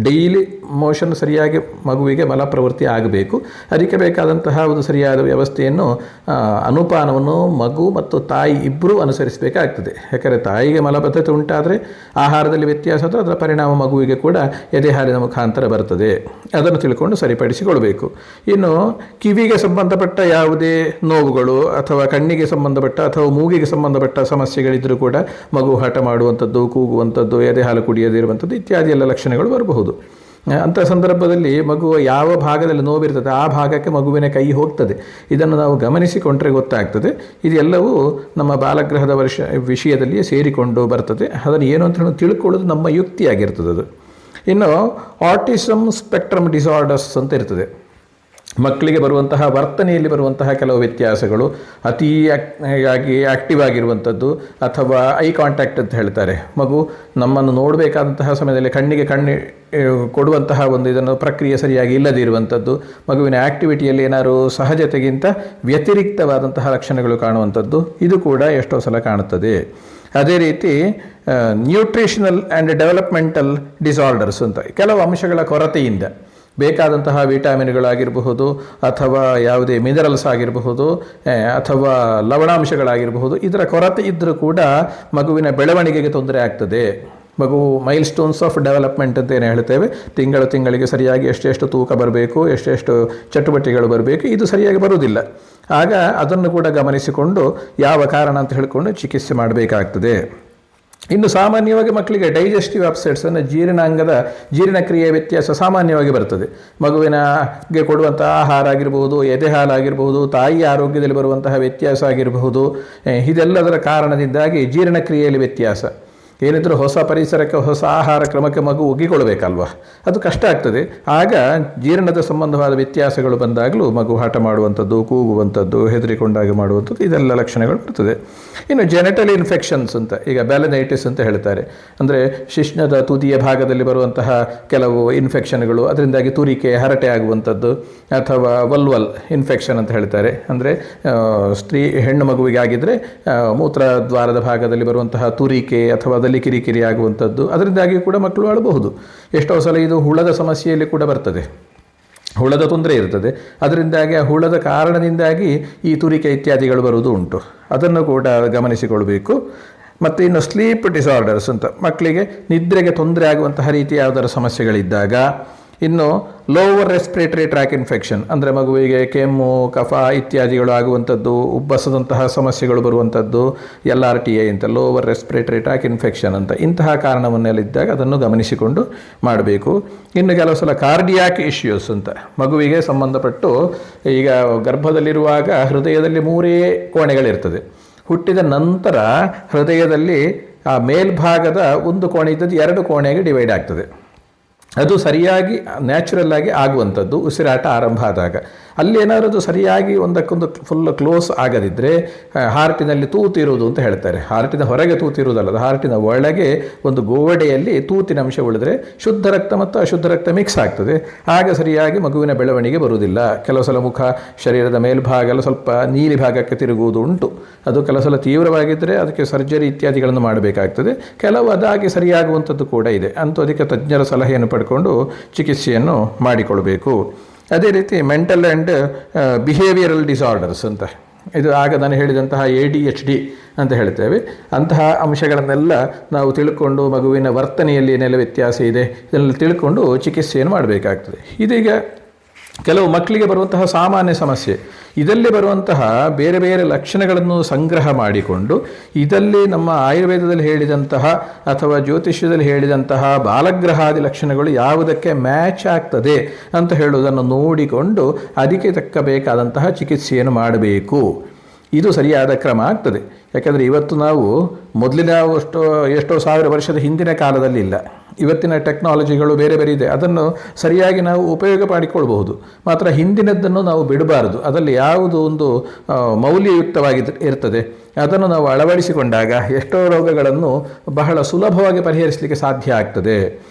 ಡೈಲಿ ಮೋಷನ್ ಸರಿಯಾಗಿ ಮಗುವಿಗೆ ಮಲಪ್ರವೃತ್ತಿ ಆಗಬೇಕು. ಅದಕ್ಕೆ ಬೇಕಾದಂತಹ ಒಂದು ಸರಿಯಾದ ವ್ಯವಸ್ಥೆಯನ್ನು, ಅನುಪಾನವನ್ನು ಮಗು ಮತ್ತು ತಾಯಿ ಇಬ್ಬರೂ ಅನುಸರಿಸಬೇಕಾಗ್ತದೆ. ಯಾಕಂದರೆ ತಾಯಿಗೆ ಮಲಬದ್ಧತೆ ಉಂಟಾದರೆ ಆಹಾರದಲ್ಲಿ ವ್ಯತ್ಯಾಸ, ಅದರ ಪರಿಣಾಮ ಮಗುವಿಗೆ ಕೂಡ ಎದೆ ಹಾಲಿನ ಮುಖಾಂತರ ಬರ್ತದೆ. ಅದನ್ನು ತಿಳ್ಕೊಂಡು ಸರಿಪಡಿಸಿಕೊಳ್ಬೇಕು. ಇನ್ನು ಕಿವಿಗೆ ಸಂಬಂಧಪಟ್ಟ ಯಾವುದೇ ನೋವುಗಳು, ಅಥವಾ ಕಣ್ಣಿಗೆ ಸಂಬಂಧಪಟ್ಟ ಅಥವಾ ಮೂಗಿಗೆ ಸಂಬಂಧಪಟ್ಟ ಸಮಸ್ಯೆಗಳಿದ್ದರೂ ಕೂಡ ಮಗು ಹಠ ಮಾಡುವಂಥದ್ದು, ಕೂಗುವಂಥದ್ದು, ಎದೆ ಹಾಲು ಕುಡಿಯದಿರುವಂಥದ್ದು ಇತ್ಯಾದಿ ಎಲ್ಲ ಲಕ್ಷಣಗಳು ಬರಬಹುದು. ಅಂಥ ಸಂದರ್ಭದಲ್ಲಿ ಮಗುವ ಯಾವ ಭಾಗದಲ್ಲಿ ನೋವಿರ್ತದೆ ಆ ಭಾಗಕ್ಕೆ ಮಗುವಿನ ಕೈ ಹೋಗ್ತದೆ. ಇದನ್ನು ನಾವು ಗಮನಿಸಿಕೊಂಡ್ರೆ ಗೊತ್ತಾಗ್ತದೆ. ಇದೆಲ್ಲವೂ ನಮ್ಮ ಬಾಲಗ್ರಹದ ವಿಷಯದಲ್ಲಿಯೇ ಸೇರಿಕೊಂಡು ಬರ್ತದೆ. ಅದನ್ನು ಏನು ಅಂತ ಹೇಳಿ ತಿಳ್ಕೊಳ್ಳೋದು ನಮ್ಮ ಯುಕ್ತಿಯಾಗಿರ್ತದೆ ಅದು. ಇನ್ನು ಆಟಿಸಮ್ ಸ್ಪೆಕ್ಟ್ರಮ್ ಡಿಸಾರ್ಡರ್ಸ್ ಅಂತ ಇರ್ತದೆ. ಮಕ್ಕಳಿಗೆ ಬರುವಂತಹ ವರ್ತನೆಯಲ್ಲಿ ಬರುವಂತಹ ಕೆಲವು ವ್ಯತ್ಯಾಸಗಳು, ಅತಿಯಾಗಿ ಆ್ಯಕ್ಟಿವ್ ಆಗಿರುವಂಥದ್ದು, ಅಥವಾ ಐ ಕಾಂಟ್ಯಾಕ್ಟ್ ಅಂತ ಹೇಳ್ತಾರೆ. ಮಗು ನಮ್ಮನ್ನು ನೋಡಬೇಕಾದಂತಹ ಸಮಯದಲ್ಲಿ ಕಣ್ಣಿಗೆ ಕಣ್ಣು ಕೊಡುವಂತಹ ಒಂದು ಇದನ್ನು ಪ್ರಕ್ರಿಯೆ ಸರಿಯಾಗಿ ಇಲ್ಲದೇ ಇರುವಂಥದ್ದು, ಮಗುವಿನ ಆ್ಯಕ್ಟಿವಿಟಿಯಲ್ಲಿ ಏನಾದರೂ ಸಹಜತೆಗಿಂತ ವ್ಯತಿರಿಕ್ತವಾದಂತಹ ಲಕ್ಷಣಗಳು ಕಾಣುವಂಥದ್ದು, ಇದು ಕೂಡ ಎಷ್ಟೋ ಸಲ ಕಾಣುತ್ತದೆ. ಅದೇ ರೀತಿ ನ್ಯೂಟ್ರಿಷನಲ್ ಆ್ಯಂಡ್ ಡೆವಲಪ್ಮೆಂಟಲ್ ಡಿಸಾರ್ಡರ್ಸ್ ಅಂತ ಕೆಲವು ಅಂಶಗಳ ಕೊರತೆಯಿಂದ ಬೇಕಾದಂತಹ ವಿಟಾಮಿನ್ಗಳಾಗಿರಬಹುದು, ಅಥವಾ ಯಾವುದೇ ಮಿನರಲ್ಸ್ ಆಗಿರಬಹುದು, ಅಥವಾ ಲವಣಾಂಶಗಳಾಗಿರಬಹುದು, ಇದರ ಕೊರತೆ ಇದ್ದರೂ ಕೂಡ ಮಗುವಿನ ಬೆಳವಣಿಗೆಗೆ ತೊಂದರೆ ಆಗ್ತದೆ. ಮಗು ಮೈಲ್ ಸ್ಟೋನ್ಸ್ ಆಫ್ ಡೆವಲಪ್ಮೆಂಟ್ ಅಂತ ಏನು ಹೇಳ್ತೇವೆ, ತಿಂಗಳಿಗೆ ಸರಿಯಾಗಿ ಎಷ್ಟೆಷ್ಟು ತೂಕ ಬರಬೇಕು, ಎಷ್ಟೆಷ್ಟು ಚಟುವಟಿಕೆಗಳು ಬರಬೇಕು, ಇದು ಸರಿಯಾಗಿ ಬರುವುದಿಲ್ಲ. ಆಗ ಅದನ್ನು ಕೂಡ ಗಮನಿಸಿಕೊಂಡು ಯಾವ ಕಾರಣ ಅಂತ ಹೇಳಿಕೊಂಡು ಚಿಕಿತ್ಸೆ ಮಾಡಬೇಕಾಗ್ತದೆ. ಇನ್ನು ಸಾಮಾನ್ಯವಾಗಿ ಮಕ್ಕಳಿಗೆ ಡೈಜೆಸ್ಟಿವ್ ಅಪ್ಸೆಟ್ಸ್ ಅಂದರೆ ಜೀರ್ಣಕ್ರಿಯೆ ವ್ಯತ್ಯಾಸ ಸಾಮಾನ್ಯವಾಗಿ ಬರ್ತದೆ. ಮಗುವಿನಗೆ ಕೊಡುವಂಥ ಆಹಾರ ಆಗಿರಬಹುದು, ಎದೆ ಹಾಲಾಗಿರಬಹುದು, ತಾಯಿ ಆರೋಗ್ಯದಲ್ಲಿ ಬರುವಂತಹ ವ್ಯತ್ಯಾಸ ಆಗಿರಬಹುದು, ಇದೆಲ್ಲದರ ಕಾರಣದಿಂದಾಗಿ ಜೀರ್ಣಕ್ರಿಯೆಯಲ್ಲಿ ವ್ಯತ್ಯಾಸ. ಏನಿದ್ರೂ ಹೊಸ ಪರಿಸರಕ್ಕೆ ಹೊಸ ಆಹಾರ ಕ್ರಮಕ್ಕೆ ಮಗು ಒಗ್ಗಿಕೊಳ್ಬೇಕಲ್ವ, ಅದು ಕಷ್ಟ ಆಗ್ತದೆ. ಆಗ ಜೀರ್ಣದ ಸಂಬಂಧವಾದ ವ್ಯತ್ಯಾಸಗಳು ಬಂದಾಗಲೂ ಮಗು ಹಠ ಮಾಡುವಂಥದ್ದು, ಕೂಗುವಂಥದ್ದು, ಹೆದರಿಕೊಂಡಾಗ ಮಾಡುವಂಥದ್ದು, ಇದೆಲ್ಲ ಲಕ್ಷಣಗಳು ಬರ್ತದೆ. ಇನ್ನು ಜೆನೆಟಲ್ ಇನ್ಫೆಕ್ಷನ್ಸ್ ಅಂತ, ಈಗ ಬ್ಯಾಲೆನೈಟಿಸ್ ಅಂತ ಹೇಳ್ತಾರೆ, ಅಂದರೆ ಶಿಶ್ನದ ತುದಿಯ ಭಾಗದಲ್ಲಿ ಬರುವಂತಹ ಕೆಲವು ಇನ್ಫೆಕ್ಷನ್ಗಳು, ಅದರಿಂದಾಗಿ ತುರಿಕೆ ಹರಟೆ ಆಗುವಂಥದ್ದು, ಅಥವಾ ವಲ್ವಲ್ ಇನ್ಫೆಕ್ಷನ್ ಅಂತ ಹೇಳ್ತಾರೆ. ಅಂದರೆ ಹೆಣ್ಣು ಮಗುವಿಗೆ ಆಗಿದ್ದರೆ ಮೂತ್ರದ್ವಾರದ ಭಾಗದಲ್ಲಿ ಬರುವಂತಹ ತುರಿಕೆ ಅಥವಾ ಅದಲ್ಲಿ ಕಿರಿಕಿರಿ ಆಗುವಂಥದ್ದು, ಅದರಿಂದಾಗಿ ಕೂಡ ಮಕ್ಕಳು ಅಳಬಹುದು. ಎಷ್ಟೋ ಸಲ ಇದು ಹುಳದ ಸಮಸ್ಯೆಯಲ್ಲಿ ಕೂಡ ಬರ್ತದೆ, ಹುಳದ ತೊಂದರೆ ಇರ್ತದೆ, ಅದರಿಂದಾಗಿ ಆ ಹುಳದ ಕಾರಣದಿಂದಾಗಿ ಈ ತುರಿಕೆ ಇತ್ಯಾದಿಗಳು ಬರುವುದು ಉಂಟು. ಅದನ್ನು ಕೂಡ ಗಮನಿಸಿಕೊಳ್ಬೇಕು. ಮತ್ತು ಇನ್ನು ಸ್ಲೀಪ್ ಡಿಸಾರ್ಡರ್ಸ್ ಅಂತ, ಮಕ್ಕಳಿಗೆ ನಿದ್ರೆಗೆ ತೊಂದರೆ ಆಗುವಂತಹ ರೀತಿ ಯಾವುದರ ಸಮಸ್ಯೆಗಳಿದ್ದಾಗ. ಇನ್ನು ಲೋವರ್ ರೆಸ್ಪಿರೇಟರಿ ಟ್ರ್ಯಾಕ್ ಇನ್ಫೆಕ್ಷನ್, ಅಂದರೆ ಮಗುವಿಗೆ ಕೆಮ್ಮು, ಕಫ ಇತ್ಯಾದಿಗಳು ಆಗುವಂಥದ್ದು, ಉಬ್ಬಸದಂತಹ ಸಮಸ್ಯೆಗಳು ಬರುವಂಥದ್ದು, LRTA ಅಂತ, ಲೋವರ್ ರೆಸ್ಪಿರೇಟರಿ ಟ್ರ್ಯಾಕ್ ಇನ್ಫೆಕ್ಷನ್ ಅಂತ, ಇಂತಹ ಕಾರಣವನ್ನೆಲ್ಲಿದ್ದಾಗ ಅದನ್ನು ಗಮನಿಸಿಕೊಂಡು ಮಾಡಬೇಕು. ಇನ್ನು ಕೆಲವು ಸಲ ಕಾರ್ಡಿಯಾಕ್ ಇಶ್ಯೂಸ್ ಅಂತ, ಮಗುವಿಗೆ ಸಂಬಂಧಪಟ್ಟು ಈಗ ಗರ್ಭದಲ್ಲಿರುವಾಗ ಹೃದಯದಲ್ಲಿ 3 ಕೋಣೆಗಳಿರ್ತದೆ. ಹುಟ್ಟಿದ ನಂತರ ಹೃದಯದಲ್ಲಿ ಆ ಮೇಲ್ಭಾಗದ ಒಂದು ಕೋಣೆ ಇದ್ದದ್ದು 2 ಕೋಣೆಗೆ ಡಿವೈಡ್ ಆಗ್ತದೆ. ಅದು ಸರಿಯಾಗಿ ನ್ಯಾಚುರಲ್ ಆಗಿ ಆಗುವಂಥದ್ದು ಉಸಿರಾಟ ಆರಂಭ ಆದಾಗ. ಅಲ್ಲಿ ಏನಾದರೂ ಅದು ಸರಿಯಾಗಿ ಒಂದಕ್ಕೊಂದು ಫುಲ್ ಕ್ಲೋಸ್ ಆಗದಿದ್ದರೆ ಹಾರ್ಟಿನಲ್ಲಿ ತೂತಿರುವುದು ಅಂತ ಹೇಳ್ತಾರೆ. ಹಾರ್ಟಿನ ಹೊರಗೆ ತೂತಿರುವುದಲ್ಲ, ಅದು ಹಾರ್ಟಿನ ಒಳಗೆ ಒಂದು ಗೋಡೆಯಲ್ಲಿ ತೂತಿನ ಅಂಶ ಉಳಿದ್ರೆ ಶುದ್ಧ ರಕ್ತ ಮತ್ತು ಅಶುದ್ಧ ರಕ್ತ ಮಿಕ್ಸ್ ಆಗ್ತದೆ. ಆಗ ಸರಿಯಾಗಿ ಮಗುವಿನ ಬೆಳವಣಿಗೆ ಬರುವುದಿಲ್ಲ. ಕೆಲವು ಸಲ ಮುಖ, ಶರೀರದ ಮೇಲ್ಭಾಗ ಎಲ್ಲ ಸ್ವಲ್ಪ ನೀಲಿ ಭಾಗಕ್ಕೆ ತಿರುಗುವುದು ಉಂಟು. ಅದು ಕೆಲವು ಸಲ ತೀವ್ರವಾಗಿದ್ದರೆ ಅದಕ್ಕೆ ಸರ್ಜರಿ ಇತ್ಯಾದಿಗಳನ್ನು ಮಾಡಬೇಕಾಗ್ತದೆ. ಕೆಲವು ಅದಾಗಿ ಸರಿಯಾಗುವಂಥದ್ದು ಕೂಡ ಇದೆ. ಅಂತೂ ಅದಕ್ಕೆ ತಜ್ಞರ ಸಲಹೆಯನ್ನು ಪಡ್ಕೊಂಡು ಚಿಕಿತ್ಸೆಯನ್ನು ಮಾಡಿಕೊಳ್ಬೇಕು. ಅದೇ ರೀತಿ ಮೆಂಟಲ್ ಆ್ಯಂಡ್ ಬಿಹೇವಿಯರಲ್ ಡಿಸಾರ್ಡರ್ಸ್ ಅಂತ, ಇದು ಆಗ ನಾನು ಹೇಳಿದಂತಹ ADHD ಅಂತ ಹೇಳ್ತೇವೆ. ಅಂತಹ ಅಂಶಗಳನ್ನೆಲ್ಲ ನಾವು ತಿಳ್ಕೊಂಡು ಮಗುವಿನ ವರ್ತನೆಯಲ್ಲಿ ಏನೆಲ್ಲ ವ್ಯತ್ಯಾಸ ಇದೆ ಇದನ್ನೆಲ್ಲ ತಿಳ್ಕೊಂಡು ಚಿಕಿತ್ಸೆಯನ್ನು ಮಾಡಬೇಕಾಗ್ತದೆ. ಇದೀಗ ಕೆಲವು ಮಕ್ಕಳಿಗೆ ಬರುವಂತಹ ಸಾಮಾನ್ಯ ಸಮಸ್ಯೆ, ಇದರಲ್ಲಿ ಬರುವಂತಹ ಬೇರೆ ಬೇರೆ ಲಕ್ಷಣಗಳನ್ನು ಸಂಗ್ರಹ ಮಾಡಿಕೊಂಡು ಇದರಲ್ಲಿ ನಮ್ಮ ಆಯುರ್ವೇದದಲ್ಲಿ ಹೇಳಿದಂತಹ ಅಥವಾ ಜ್ಯೋತಿಷ್ಯದಲ್ಲಿ ಹೇಳಿದಂತಹ ಬಾಲಗ್ರಹಾದಿ ಲಕ್ಷಣಗಳು ಯಾವುದಕ್ಕೆ ಮ್ಯಾಚ್ ಆಗ್ತದೆ ಅಂತ ಹೇಳುವುದನ್ನು ನೋಡಿಕೊಂಡು ಅದಕ್ಕೆ ತಕ್ಕ ಬೇಕಾದಂತಹ ಚಿಕಿತ್ಸೆಯನ್ನು ಮಾಡಬೇಕು. ಇದು ಸರಿಯಾದ ಕ್ರಮ ಆಗ್ತದೆ. ಯಾಕೆಂದರೆ ಇವತ್ತು ನಾವು ಮೊದಲಿನ ಎಷ್ಟೋ ಸಾವಿರ ವರ್ಷದ ಹಿಂದಿನ ಕಾಲದಲ್ಲಿ ಇಲ್ಲ. ಇವತ್ತಿನ ಟೆಕ್ನಾಲಜಿಗಳು ಬೇರೆ ಬೇರೆ ಇದೆ, ಅದನ್ನು ಸರಿಯಾಗಿ ನಾವು ಉಪಯೋಗ ಮಾಡಿಕೊಳ್ಬಹುದು. ಮಾತ್ರ ಹಿಂದಿನದ್ದನ್ನು ನಾವು ಬಿಡಬಾರದು. ಅದರಲ್ಲಿ ಯಾವುದು ಒಂದು ಮೌಲ್ಯಯುಕ್ತವಾಗಿ ಇರ್ತದೆ ಅದನ್ನು ನಾವು ಅಳವಡಿಸಿಕೊಂಡಾಗ ಎಷ್ಟೋ ರೋಗಗಳನ್ನು ಬಹಳ ಸುಲಭವಾಗಿ ಪರಿಹರಿಸಲಿಕ್ಕೆ ಸಾಧ್ಯ ಆಗ್ತದೆ.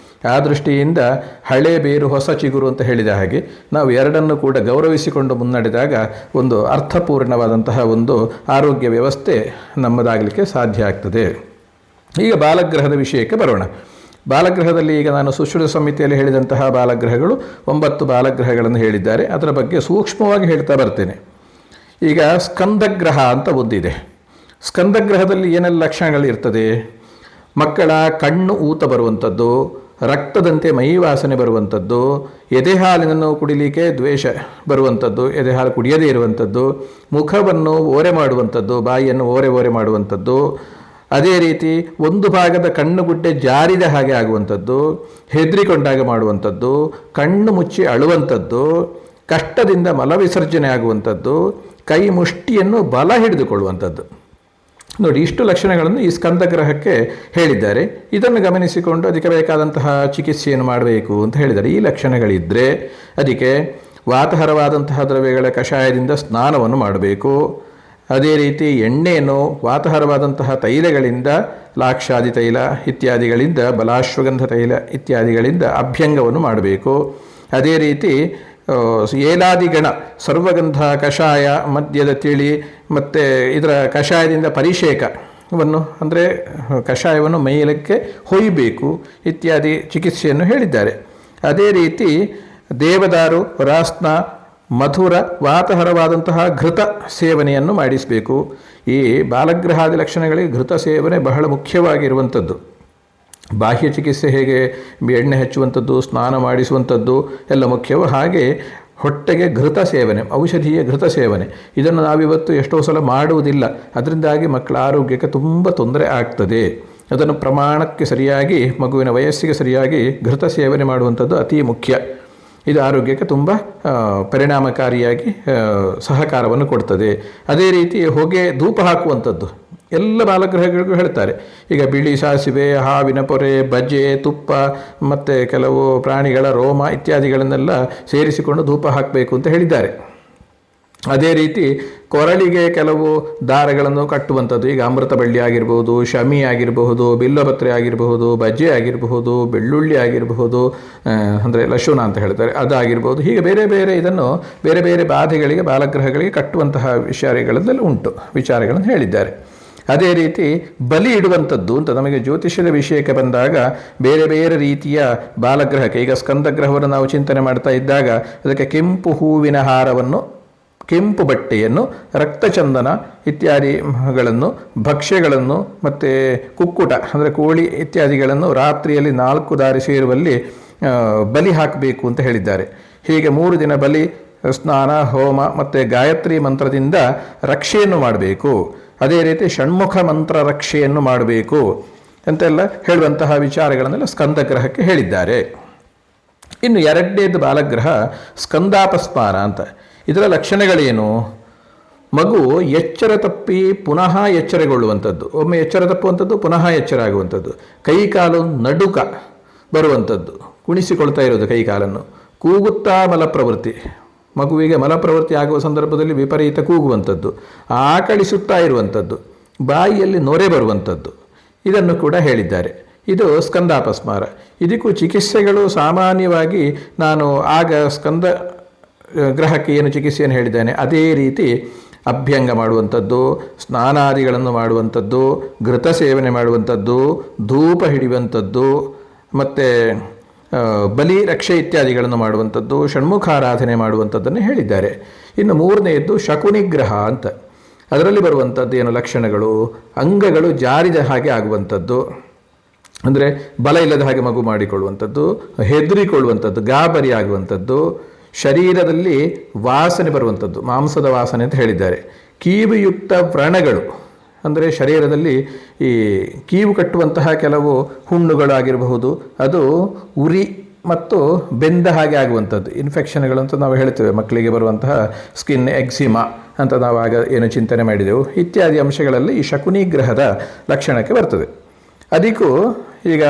ಆ ದೃಷ್ಟಿಯಿಂದ ಹಳೆ ಬೇರು ಹೊಸ ಚಿಗುರು ಅಂತ ಹೇಳಿದ ಹಾಗೆ ನಾವು ಎರಡನ್ನು ಕೂಡ ಗೌರವಿಸಿಕೊಂಡು ಮುನ್ನಡೆದಾಗ ಒಂದು ಅರ್ಥಪೂರ್ಣವಾದಂತಹ ಒಂದು ಆರೋಗ್ಯ ವ್ಯವಸ್ಥೆ ನಮ್ಮದಾಗಲಿಕ್ಕೆ ಸಾಧ್ಯ ಆಗ್ತದೆ. ಈಗ ಬಾಲಗ್ರಹದ ವಿಷಯಕ್ಕೆ ಬರೋಣ. ಬಾಲಗ್ರಹದಲ್ಲಿ ಈಗ ನಾನು ಸುಶ್ರುತ ಸಮಿತಿಯಲ್ಲಿ ಹೇಳಿದಂತಹ ಬಾಲಗ್ರಹಗಳು 9 ಬಾಲಗ್ರಹಗಳನ್ನು ಹೇಳಿದ್ದಾರೆ. ಅದರ ಬಗ್ಗೆ ಸೂಕ್ಷ್ಮವಾಗಿ ಹೇಳ್ತಾ ಬರ್ತೇನೆ. ಈಗ ಸ್ಕಂದಗ್ರಹ ಅಂತ ಒಂದಿದೆ. ಸ್ಕಂದಗ್ರಹದಲ್ಲಿ ಏನೆಲ್ಲ ಲಕ್ಷಣಗಳಿರ್ತದೆ? ಮಕ್ಕಳ ಕಣ್ಣು ಊತ ಬರುವಂಥದ್ದು, ರಕ್ತದಂತೆ ಮೈ ವಾಸನೆ ಬರುವಂಥದ್ದು, ಎದೆ ಹಾಲಿನನ್ನು ಕುಡಿಲಿಕ್ಕೆ ದ್ವೇಷ ಬರುವಂಥದ್ದು, ಎದೆ ಹಾಲು ಕುಡಿಯದೇ ಇರುವಂಥದ್ದು, ಮುಖವನ್ನು ಓರೆ ಮಾಡುವಂಥದ್ದು, ಬಾಯಿಯನ್ನು ಓರೆ ಮಾಡುವಂಥದ್ದು, ಅದೇ ರೀತಿ ಒಂದು ಭಾಗದ ಕಣ್ಣುಗುಡ್ಡೆ ಜಾರಿದ ಹಾಗೆ ಆಗುವಂಥದ್ದು, ಹೆದರಿಕೊಂಡಾಗ ಮಾಡುವಂಥದ್ದು, ಕಣ್ಣು ಮುಚ್ಚಿ ಅಳುವಂಥದ್ದು, ಕಷ್ಟದಿಂದ ಮಲವಿಸರ್ಜನೆ ಆಗುವಂಥದ್ದು, ಕೈ ಮುಷ್ಟಿಯನ್ನು ಬಲ ಹಿಡಿದುಕೊಳ್ಳುವಂಥದ್ದು. ನೋಡಿ, ಇಷ್ಟು ಲಕ್ಷಣಗಳನ್ನು ಈ ಸ್ಕಂದಗ್ರಹಕ್ಕೆ ಹೇಳಿದ್ದಾರೆ. ಇದನ್ನು ಗಮನಿಸಿಕೊಂಡು ಅದಕ್ಕೆ ಬೇಕಾದಂತಹ ಚಿಕಿತ್ಸೆಯನ್ನು ಮಾಡಬೇಕು ಅಂತ ಹೇಳಿದ್ದಾರೆ. ಈ ಲಕ್ಷಣಗಳಿದ್ದರೆ ಅದಕ್ಕೆ ವಾತಹರವಾದಂತಹ ದ್ರವ್ಯಗಳ ಕಷಾಯದಿಂದ ಸ್ನಾನವನ್ನು ಮಾಡಬೇಕು. ಅದೇ ರೀತಿ ಎಣ್ಣೆಯನ್ನು ವಾತಹರವಾದಂತಹ ತೈಲಗಳಿಂದ, ಲಾಕ್ಷಾದಿ ತೈಲ ಇತ್ಯಾದಿಗಳಿಂದ, ಬಲಾಶ್ವಗಂಧ ತೈಲ ಇತ್ಯಾದಿಗಳಿಂದ ಅಭ್ಯಂಗವನ್ನು ಮಾಡಬೇಕು. ಅದೇ ರೀತಿ ಏಲಾದಿಗಣ ಸರ್ವಗಂಧ ಕಷಾಯ, ಮದ್ಯದ ತಿಳಿ ಮತ್ತು ಇದರ ಕಷಾಯದಿಂದ ಪರಿಷೇಕವನ್ನು ಅಂದರೆ ಕಷಾಯವನ್ನು ಮೈಲಕ್ಕೆ ಹೊಯ್ಯಬೇಕು ಇತ್ಯಾದಿ ಚಿಕಿತ್ಸೆಯನ್ನು ಹೇಳಿದ್ದಾರೆ. ಅದೇ ರೀತಿ ದೇವದಾರು, ರಾಸ್ನ, ಮಧುರ, ವಾತಹರವಾದಂತಹ ಘೃತ ಸೇವನೆಯನ್ನು ಮಾಡಿಸಬೇಕು. ಈ ಬಾಲಗ್ರಹಾದಿ ಲಕ್ಷಣಗಳಿಗೆ ಘೃತ ಸೇವನೆ ಬಹಳ ಮುಖ್ಯವಾಗಿರುವಂಥದ್ದು. ಬಾಹ್ಯ ಚಿಕಿತ್ಸೆ ಹೇಗೆ ಎಣ್ಣೆ ಹಚ್ಚುವಂಥದ್ದು, ಸ್ನಾನ ಮಾಡಿಸುವಂಥದ್ದು ಎಲ್ಲ ಮುಖ್ಯವೋ ಹಾಗೆ ಹೊಟ್ಟೆಗೆ ಘೃತ ಸೇವನೆ, ಔಷಧೀಯ ಘೃತ ಸೇವನೆ, ಇದನ್ನು ನಾವಿವತ್ತು ಎಷ್ಟೋ ಸಲ ಮಾಡುವುದಿಲ್ಲ. ಅದರಿಂದಾಗಿ ಮಕ್ಕಳ ಆರೋಗ್ಯಕ್ಕೆ ತುಂಬ ತೊಂದರೆ ಆಗ್ತದೆ. ಅದನ್ನು ಪ್ರಮಾಣಕ್ಕೆ ಸರಿಯಾಗಿ, ಮಗುವಿನ ವಯಸ್ಸಿಗೆ ಸರಿಯಾಗಿ ಘೃತ ಸೇವನೆ ಮಾಡುವಂಥದ್ದು ಅತಿ ಮುಖ್ಯ. ಇದು ಆರೋಗ್ಯಕ್ಕೆ ತುಂಬ ಪರಿಣಾಮಕಾರಿಯಾಗಿ ಸಹಕಾರವನ್ನು ಕೊಡ್ತದೆ. ಅದೇ ರೀತಿ ಹೊಗೆ ಧೂಪ ಹಾಕುವಂಥದ್ದು, ಎಲ್ಲ ಬಾಲಗ್ರಹಗಳಿಗೂ ಹೇಳ್ತಾರೆ. ಈಗ ಬಿಳಿ ಸಾಸಿವೆ, ಹಾವಿನ ಪೊರೆ, ಬಜೆ, ತುಪ್ಪ ಮತ್ತು ಕೆಲವು ಪ್ರಾಣಿಗಳ ರೋಮ ಇತ್ಯಾದಿಗಳನ್ನೆಲ್ಲ ಸೇರಿಸಿಕೊಂಡು ಧೂಪ ಹಾಕಬೇಕು ಅಂತ ಹೇಳಿದ್ದಾರೆ. ಅದೇ ರೀತಿ ಕೊರಳಿಗೆ ಕೆಲವು ದಾರಗಳನ್ನು ಕಟ್ಟುವಂಥದ್ದು, ಈಗ ಅಮೃತ ಬಳ್ಳಿ ಆಗಿರಬಹುದು, ಶಮಿ ಆಗಿರಬಹುದು, ಬಿಲ್ಲಪತ್ರೆ ಆಗಿರಬಹುದು, ಬಜ್ಜೆ ಆಗಿರಬಹುದು, ಬೆಳ್ಳುಳ್ಳಿ ಆಗಿರಬಹುದು, ಅಂದರೆ ಲಶುನ ಅಂತ ಹೇಳ್ತಾರೆ, ಅದಾಗಿರ್ಬೋದು. ಹೀಗೆ ಬೇರೆ ಬೇರೆ ಇದನ್ನು ಬೇರೆ ಬೇರೆ ಬಾಧೆಗಳಿಗೆ, ಬಾಲಗ್ರಹಗಳಿಗೆ ಕಟ್ಟುವಂತಹ ವಿಚಾರಗಳನ್ನು ಹೇಳಿದ್ದಾರೆ. ಅದೇ ರೀತಿ ಬಲಿ ಇಡುವಂಥದ್ದು ಅಂತ ನಮಗೆ ಜ್ಯೋತಿಷ್ಯದ ವಿಷಯಕ್ಕೆ ಬಂದಾಗ ಬೇರೆ ಬೇರೆ ರೀತಿಯ ಬಾಲಗ್ರಹಕ್ಕೆ, ಈಗ ಸ್ಕಂದಗ್ರಹವನ್ನು ನಾವು ಚಿಂತನೆ ಮಾಡ್ತಾ ಇದ್ದಾಗ ಅದಕ್ಕೆ ಕೆಂಪು ಹೂವಿನ ಹಾರವನ್ನು, ಕೆಂಪು ಬಟ್ಟೆಯನ್ನು, ರಕ್ತಚಂದನ ಇತ್ಯಾದಿಗಳನ್ನು, ಭಕ್ಷ್ಯಗಳನ್ನು ಮತ್ತು ಕುಕ್ಕುಟ ಅಂದರೆ ಕೋಳಿ ಇತ್ಯಾದಿಗಳನ್ನು ರಾತ್ರಿಯಲ್ಲಿ 4 ದಾರಿ ಸೇರುವಲ್ಲಿ ಬಲಿ ಹಾಕಬೇಕು ಅಂತ ಹೇಳಿದ್ದಾರೆ. ಹೀಗೆ 3 ದಿನ ಬಲಿ, ಸ್ನಾನ, ಹೋಮ ಮತ್ತು ಗಾಯತ್ರಿ ಮಂತ್ರದಿಂದ ರಕ್ಷೆಯನ್ನು ಮಾಡಬೇಕು. ಅದೇ ರೀತಿ ಷಣ್ಮುಖ ಮಂತ್ರ ರಕ್ಷೆಯನ್ನು ಮಾಡಬೇಕು ಅಂತೆಲ್ಲ ಹೇಳುವಂತಹ ವಿಚಾರಗಳನ್ನೆಲ್ಲ ಸ್ಕಂದಗ್ರಹಕ್ಕೆ ಹೇಳಿದ್ದಾರೆ. ಇನ್ನು 2ನೇದು ಬಾಲಗ್ರಹ ಸ್ಕಂದಾಪಸ್ಮಾರ ಅಂತ. ಇದರ ಲಕ್ಷಣಗಳೇನು? ಮಗು ಎಚ್ಚರ ತಪ್ಪಿ ಪುನಃ ಎಚ್ಚರಗೊಳ್ಳುವಂಥದ್ದು, ಒಮ್ಮೆ ಎಚ್ಚರ ತಪ್ಪುವಂಥದ್ದು, ಪುನಃ ಎಚ್ಚರ ಆಗುವಂಥದ್ದು, ಕೈಕಾಲು ನಡುಕ ಬರುವಂಥದ್ದು, ಕುಣಿಸಿಕೊಳ್ತಾ ಇರೋದು ಕೈಕಾಲನ್ನು, ಕೂಗುತ್ತಾ ಮಲಪ್ರವೃತ್ತಿ, ಮಗುವಿಗೆ ಮಲಪ್ರವೃತ್ತಿ ಆಗುವ ಸಂದರ್ಭದಲ್ಲಿ ವಿಪರೀತ ಕೂಗುವಂಥದ್ದು, ಆಕಳಿಸುತ್ತಾ ಇರುವಂಥದ್ದು, ಬಾಯಿಯಲ್ಲಿ ನೊರೆ ಬರುವಂಥದ್ದು, ಇದನ್ನು ಕೂಡ ಹೇಳಿದ್ದಾರೆ. ಇದು ಸ್ಕಂದಾಪಸ್ಮಾರ. ಇದಕ್ಕೂ ಚಿಕಿತ್ಸೆಗಳು ಸಾಮಾನ್ಯವಾಗಿ ನಾನು ಆಗ ಸ್ಕಂದ ಗ್ರಹಕ್ಕೆ ಏನು ಚಿಕಿತ್ಸೆಯನ್ನು ಹೇಳಿದ್ದೇನೆ ಅದೇ ರೀತಿ ಅಭ್ಯಂಗ ಮಾಡುವಂಥದ್ದು, ಸ್ನಾನಾದಿಗಳನ್ನು ಮಾಡುವಂಥದ್ದು, ಘೃತ ಸೇವನೆ ಮಾಡುವಂಥದ್ದು, ಧೂಪ ಹಿಡಿಯುವಂಥದ್ದು, ಮತ್ತು ಬಲಿ ರಕ್ಷೆ ಇತ್ಯಾದಿಗಳನ್ನು ಮಾಡುವಂಥದ್ದು, ಷಣ್ಮುಖಾರಾಧನೆ ಮಾಡುವಂಥದ್ದನ್ನು ಹೇಳಿದ್ದಾರೆ. ಇನ್ನು 3ನೇದ್ದು ಶಕುನಿಗ್ರಹ ಅಂತ. ಅದರಲ್ಲಿ ಬರುವಂಥದ್ದು ಏನು ಲಕ್ಷಣಗಳು? ಅಂಗಗಳು ಜಾರಿದ ಹಾಗೆ ಆಗುವಂಥದ್ದು, ಅಂದರೆ ಬಲ ಇಲ್ಲದ ಹಾಗೆ ಮಗು ಮಾಡಿಕೊಳ್ಳುವಂಥದ್ದು, ಹೆದರಿಕೊಳ್ಳುವಂಥದ್ದು, ಗಾಬರಿ ಆಗುವಂಥದ್ದು, ಶರೀರದಲ್ಲಿ ವಾಸನೆ ಬರುವಂಥದ್ದು, ಮಾಂಸದ ವಾಸನೆ ಅಂತ ಹೇಳಿದ್ದಾರೆ. ಕೀವುಯುಕ್ತ ವ್ರಣಗಳು ಅಂದರೆ ಶರೀರದಲ್ಲಿ ಈ ಕೀವು ಕಟ್ಟುವಂತಹ ಕೆಲವು ಹುಣ್ಣುಗಳಾಗಿರಬಹುದು, ಅದು ಉರಿ ಮತ್ತು ಬೆಂದ ಹಾಗೆ ಆಗುವಂಥದ್ದು, ಇನ್ಫೆಕ್ಷನ್ಗಳು ಅಂತ ನಾವು ಹೇಳ್ತೇವೆ. ಮಕ್ಕಳಿಗೆ ಬರುವಂತಹ ಸ್ಕಿನ್ ಎಕ್ಸಿಮಾ ಅಂತ ನಾವು ಆಗ ಏನು ಚಿಂತನೆ ಮಾಡಿದೆವು, ಇತ್ಯಾದಿ ಅಂಶಗಳಲ್ಲಿ ಈ ಶಕುನಿಗ್ರಹದ ಲಕ್ಷಣಕ್ಕೆ ಬರ್ತದೆ. ಅದಕ್ಕೂ ಈಗ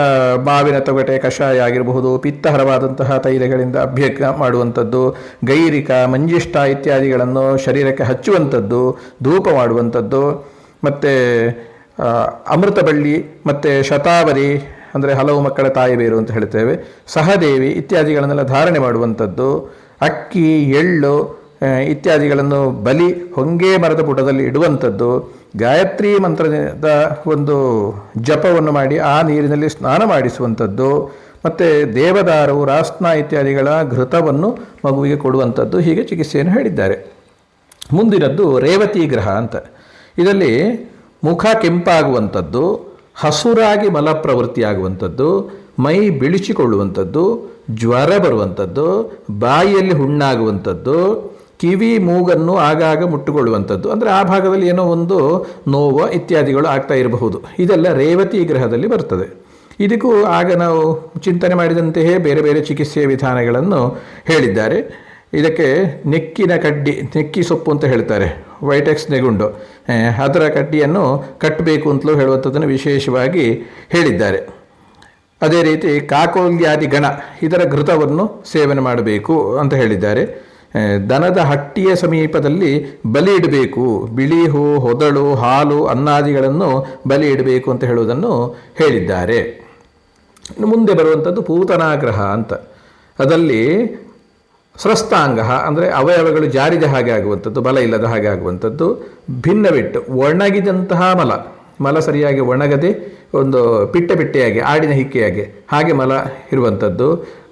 ಮಾವಿನ ತೊಗಟೆ ಕಷಾಯ ಆಗಿರಬಹುದು, ಪಿತ್ತಹರವಾದಂತಹ ತೈಲಗಳಿಂದ ಅಭ್ಯಂಗ ಮಾಡುವಂಥದ್ದು, ಗೈರಿಕ, ಮಂಜಿಷ್ಠ ಇತ್ಯಾದಿಗಳನ್ನು ಶರೀರಕ್ಕೆ ಹಚ್ಚುವಂಥದ್ದು, ಧೂಪ ಮಾಡುವಂಥದ್ದು, ಮತ್ತು ಅಮೃತ ಬಳ್ಳಿ ಮತ್ತು ಶತಾವರಿ ಅಂದರೆ ಹಲವು ಮಕ್ಕಳ ತಾಯಿ ಬೇರು ಅಂತ ಹೇಳ್ತೇವೆ, ಸಹದೇವಿ ಇತ್ಯಾದಿಗಳನ್ನೆಲ್ಲ ಧಾರಣೆ ಮಾಡುವಂಥದ್ದು, ಅಕ್ಕಿ, ಎಳ್ಳು ಇತ್ಯಾದಿಗಳನ್ನು ಬಲಿ ಹೊಂಗೆ ಮರದ ಪುಟದಲ್ಲಿ ಇಡುವಂಥದ್ದು, ಗಾಯತ್ರಿ ಮಂತ್ರದ ಒಂದು ಜಪವನ್ನು ಮಾಡಿ ಆ ನೀರಿನಲ್ಲಿ ಸ್ನಾನ ಮಾಡಿಸುವಂಥದ್ದು, ಮತ್ತು ದೇವದಾರು, ರಾಸ್ನ ಇತ್ಯಾದಿಗಳ ಘೃತವನ್ನು ಮಗುವಿಗೆ ಕೊಡುವಂಥದ್ದು, ಹೀಗೆ ಚಿಕಿತ್ಸೆಯನ್ನು ಹೇಳಿದ್ದಾರೆ. ಮುಂದಿನದ್ದು ರೇವತಿ ಗ್ರಹ ಅಂತ. ಇದರಲ್ಲಿ ಮುಖ ಕೆಂಪಾಗುವಂಥದ್ದು, ಹಸುರಾಗಿ ಮಲಪ್ರವೃತ್ತಿಯಾಗುವಂಥದ್ದು, ಮೈ ಬಿಳಿಚಿಕೊಳ್ಳುವಂಥದ್ದು, ಜ್ವರ ಬರುವಂಥದ್ದು, ಬಾಯಿಯಲ್ಲಿ ಹುಣ್ಣಾಗುವಂಥದ್ದು, ಕಿವಿ ಮೂಗನ್ನು ಆಗಾಗ ಮುಟ್ಟುಕೊಳ್ಳುವಂಥದ್ದು, ಅಂದರೆ ಆ ಭಾಗದಲ್ಲಿ ಏನೋ ಒಂದು ನೋವು ಇತ್ಯಾದಿಗಳು ಆಗ್ತಾ ಇರಬಹುದು. ಇದೆಲ್ಲ ರೇವತಿ ಗ್ರಹದಲ್ಲಿ ಬರ್ತದೆ. ಇದಕ್ಕೂ ಆಗ ನಾವು ಚಿಂತನೆ ಮಾಡಿದಂತೆಯೇ ಬೇರೆ ಬೇರೆ ಚಿಕಿತ್ಸೆಯ ವಿಧಾನಗಳನ್ನು ಹೇಳಿದ್ದಾರೆ. ಇದಕ್ಕೆ ನೆಕ್ಕಿನ ಕಡ್ಡಿ, ನೆಕ್ಕಿ ಸೊಪ್ಪು ಅಂತ ಹೇಳ್ತಾರೆ, ವೈಟೆಕ್ಸ್ ನೆಗುಂಡು, ಅದರ ಕಡ್ಡಿಯನ್ನು ಕಟ್ಟಬೇಕು ಅಂತಲೂ ಹೇಳುವಂಥದ್ದನ್ನು ವಿಶೇಷವಾಗಿ ಹೇಳಿದ್ದಾರೆ. ಅದೇ ರೀತಿ ಕಾಕೋಲ್ಯಾದಿ ಗಣ, ಇದರ ಘೃತವನ್ನು ಸೇವನೆ ಮಾಡಬೇಕು ಅಂತ ಹೇಳಿದ್ದಾರೆ. ದನದ ಹಟ್ಟಿಯ ಸಮೀಪದಲ್ಲಿ ಬಲಿ ಇಡಬೇಕು, ಬಿಳಿ ಹೂ, ಹೊದಳು, ಹಾಲು, ಅನ್ನಾದಿಗಳನ್ನು ಬಲಿ ಇಡಬೇಕು ಅಂತ ಹೇಳುವುದನ್ನು ಹೇಳಿದ್ದಾರೆ. ಮುಂದೆ ಬರುವಂಥದ್ದು ಪೂತನಾಗ್ರಹ ಅಂತ. ಅದರಲ್ಲಿ ಸ್ರಸ್ತಾಂಗ ಅಂದರೆ ಅವಯವಗಳು ಜಾರಿದ ಹಾಗೆ ಆಗುವಂಥದ್ದು, ಬಲ ಇಲ್ಲದ ಹಾಗೆ ಆಗುವಂಥದ್ದು, ಭಿನ್ನವಿಟ್ಟು ಒಣಗಿದಂತಹ ಮಲ ಸರಿಯಾಗಿ ಒಣಗದೆ ಒಂದು ಪಿಟ್ಟೆಯಾಗಿ, ಆಡಿನ ಹಿಕ್ಕೆಯಾಗಿ ಹಾಗೆ ಮಲ ಇರುವಂಥದ್ದು,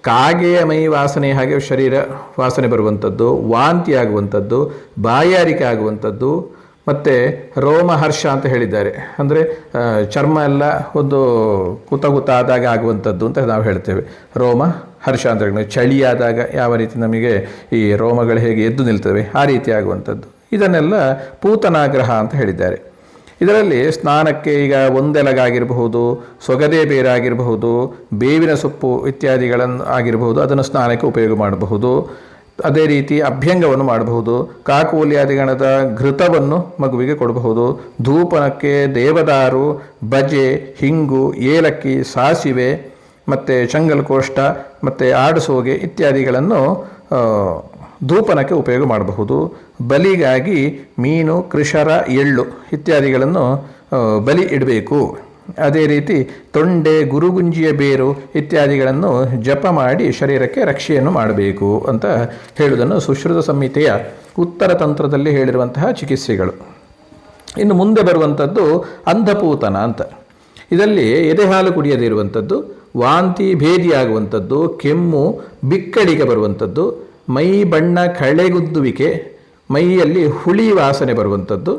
ಕಾಗೆಯ ಮೈ ವಾಸನೆ ಹಾಗೆ ಶರೀರ ವಾಸನೆ ಬರುವಂಥದ್ದು, ವಾಂತಿ ಆಗುವಂಥದ್ದು, ಬಾಯಾರಿಕೆ ಆಗುವಂಥದ್ದು, ಮತ್ತು ರೋಮಹರ್ಷ ಅಂತ ಹೇಳಿದ್ದಾರೆ, ಅಂದರೆ ಚರ್ಮ ಎಲ್ಲ ಒಂದು ಕುತ ಆದಾಗ ಆಗುವಂಥದ್ದು ಅಂತ ನಾವು ಹೇಳ್ತೇವೆ. ರೋಮ ಹರ್ಷ ಅಂತ ಚಳಿಯಾದಾಗ ಯಾವ ರೀತಿ ನಮಗೆ ಈ ರೋಮಗಳು ಹೇಗೆ ಎದ್ದು ನಿಲ್ತವೆ ಆ ರೀತಿ ಆಗುವಂಥದ್ದು. ಇದನ್ನೆಲ್ಲ ಪೂತನಾಗ್ರಹ ಅಂತ ಹೇಳಿದ್ದಾರೆ. ಇದರಲ್ಲಿ ಸ್ನಾನಕ್ಕೆ ಈಗ ಒಂದೆಲಗಾಗಿರಬಹುದು, ಸೊಗದೆ ಬೇರಾಗಿರಬಹುದು, ಬೇವಿನ ಸೊಪ್ಪು ಇತ್ಯಾದಿಗಳನ್ನು ಆಗಿರಬಹುದು, ಅದನ್ನು ಸ್ನಾನಕ್ಕೆ ಉಪಯೋಗ ಮಾಡಬಹುದು. ಅದೇ ರೀತಿ ಅಭ್ಯಂಗವನ್ನು ಮಾಡಬಹುದು. ಕಾಕೂಲಿಯಾದಿಗಣದ ಘೃತವನ್ನು ಮಗುವಿಗೆ ಕೊಡಬಹುದು. ಧೂಪನಕ್ಕೆ ದೇವದಾರು, ಬಜೆ, ಹಿಂಗು, ಏಲಕ್ಕಿ, ಸಾಸಿವೆ ಮತ್ತು ಚಂಗಲ್ಕೋಷ್ಠ ಮತ್ತು ಆಡಸೋಗೆ ಇತ್ಯಾದಿಗಳನ್ನು ಧೂಪನಕ್ಕೆ ಉಪಯೋಗ ಮಾಡಬಹುದು. ಬಲಿಗಾಗಿ ಮೀನು, ಕೃಷರ, ಎಳ್ಳು ಇತ್ಯಾದಿಗಳನ್ನು ಬಲಿ ಇಡಬೇಕು. ಅದೇ ರೀತಿ ತೊಂಡೆ, ಗುರುಗುಂಜಿಯ ಬೇರು ಇತ್ಯಾದಿಗಳನ್ನು ಜಪ ಮಾಡಿ ಶರೀರಕ್ಕೆ ರಕ್ಷೆಯನ್ನು ಮಾಡಬೇಕು ಅಂತ ಹೇಳುವುದನ್ನು ಸುಶ್ರುತ ಸಂಹಿತೆಯ ಉತ್ತರ ತಂತ್ರದಲ್ಲಿ ಹೇಳಿರುವಂತಹ ಚಿಕಿತ್ಸೆಗಳು. ಇನ್ನು ಮುಂದೆ ಬರುವಂಥದ್ದು ಅಂಧಪೂತನ ಅಂತ. ಇದರಲ್ಲಿ ಎದೆಹಾಲು ಕುಡಿಯದಿರುವಂಥದ್ದು, ವಾಂತಿ ಭೇದಿಯಾಗುವಂಥದ್ದು, ಕೆಮ್ಮು, ಬಿಕ್ಕಳಿಗೆ ಬರುವಂಥದ್ದು, ಮೈ ಬಣ್ಣ ಕಳೆಗುದ್ದುವಿಕೆ, ಮೈಯಲ್ಲಿ ಹುಳಿ ವಾಸನೆ ಬರುವಂಥದ್ದು,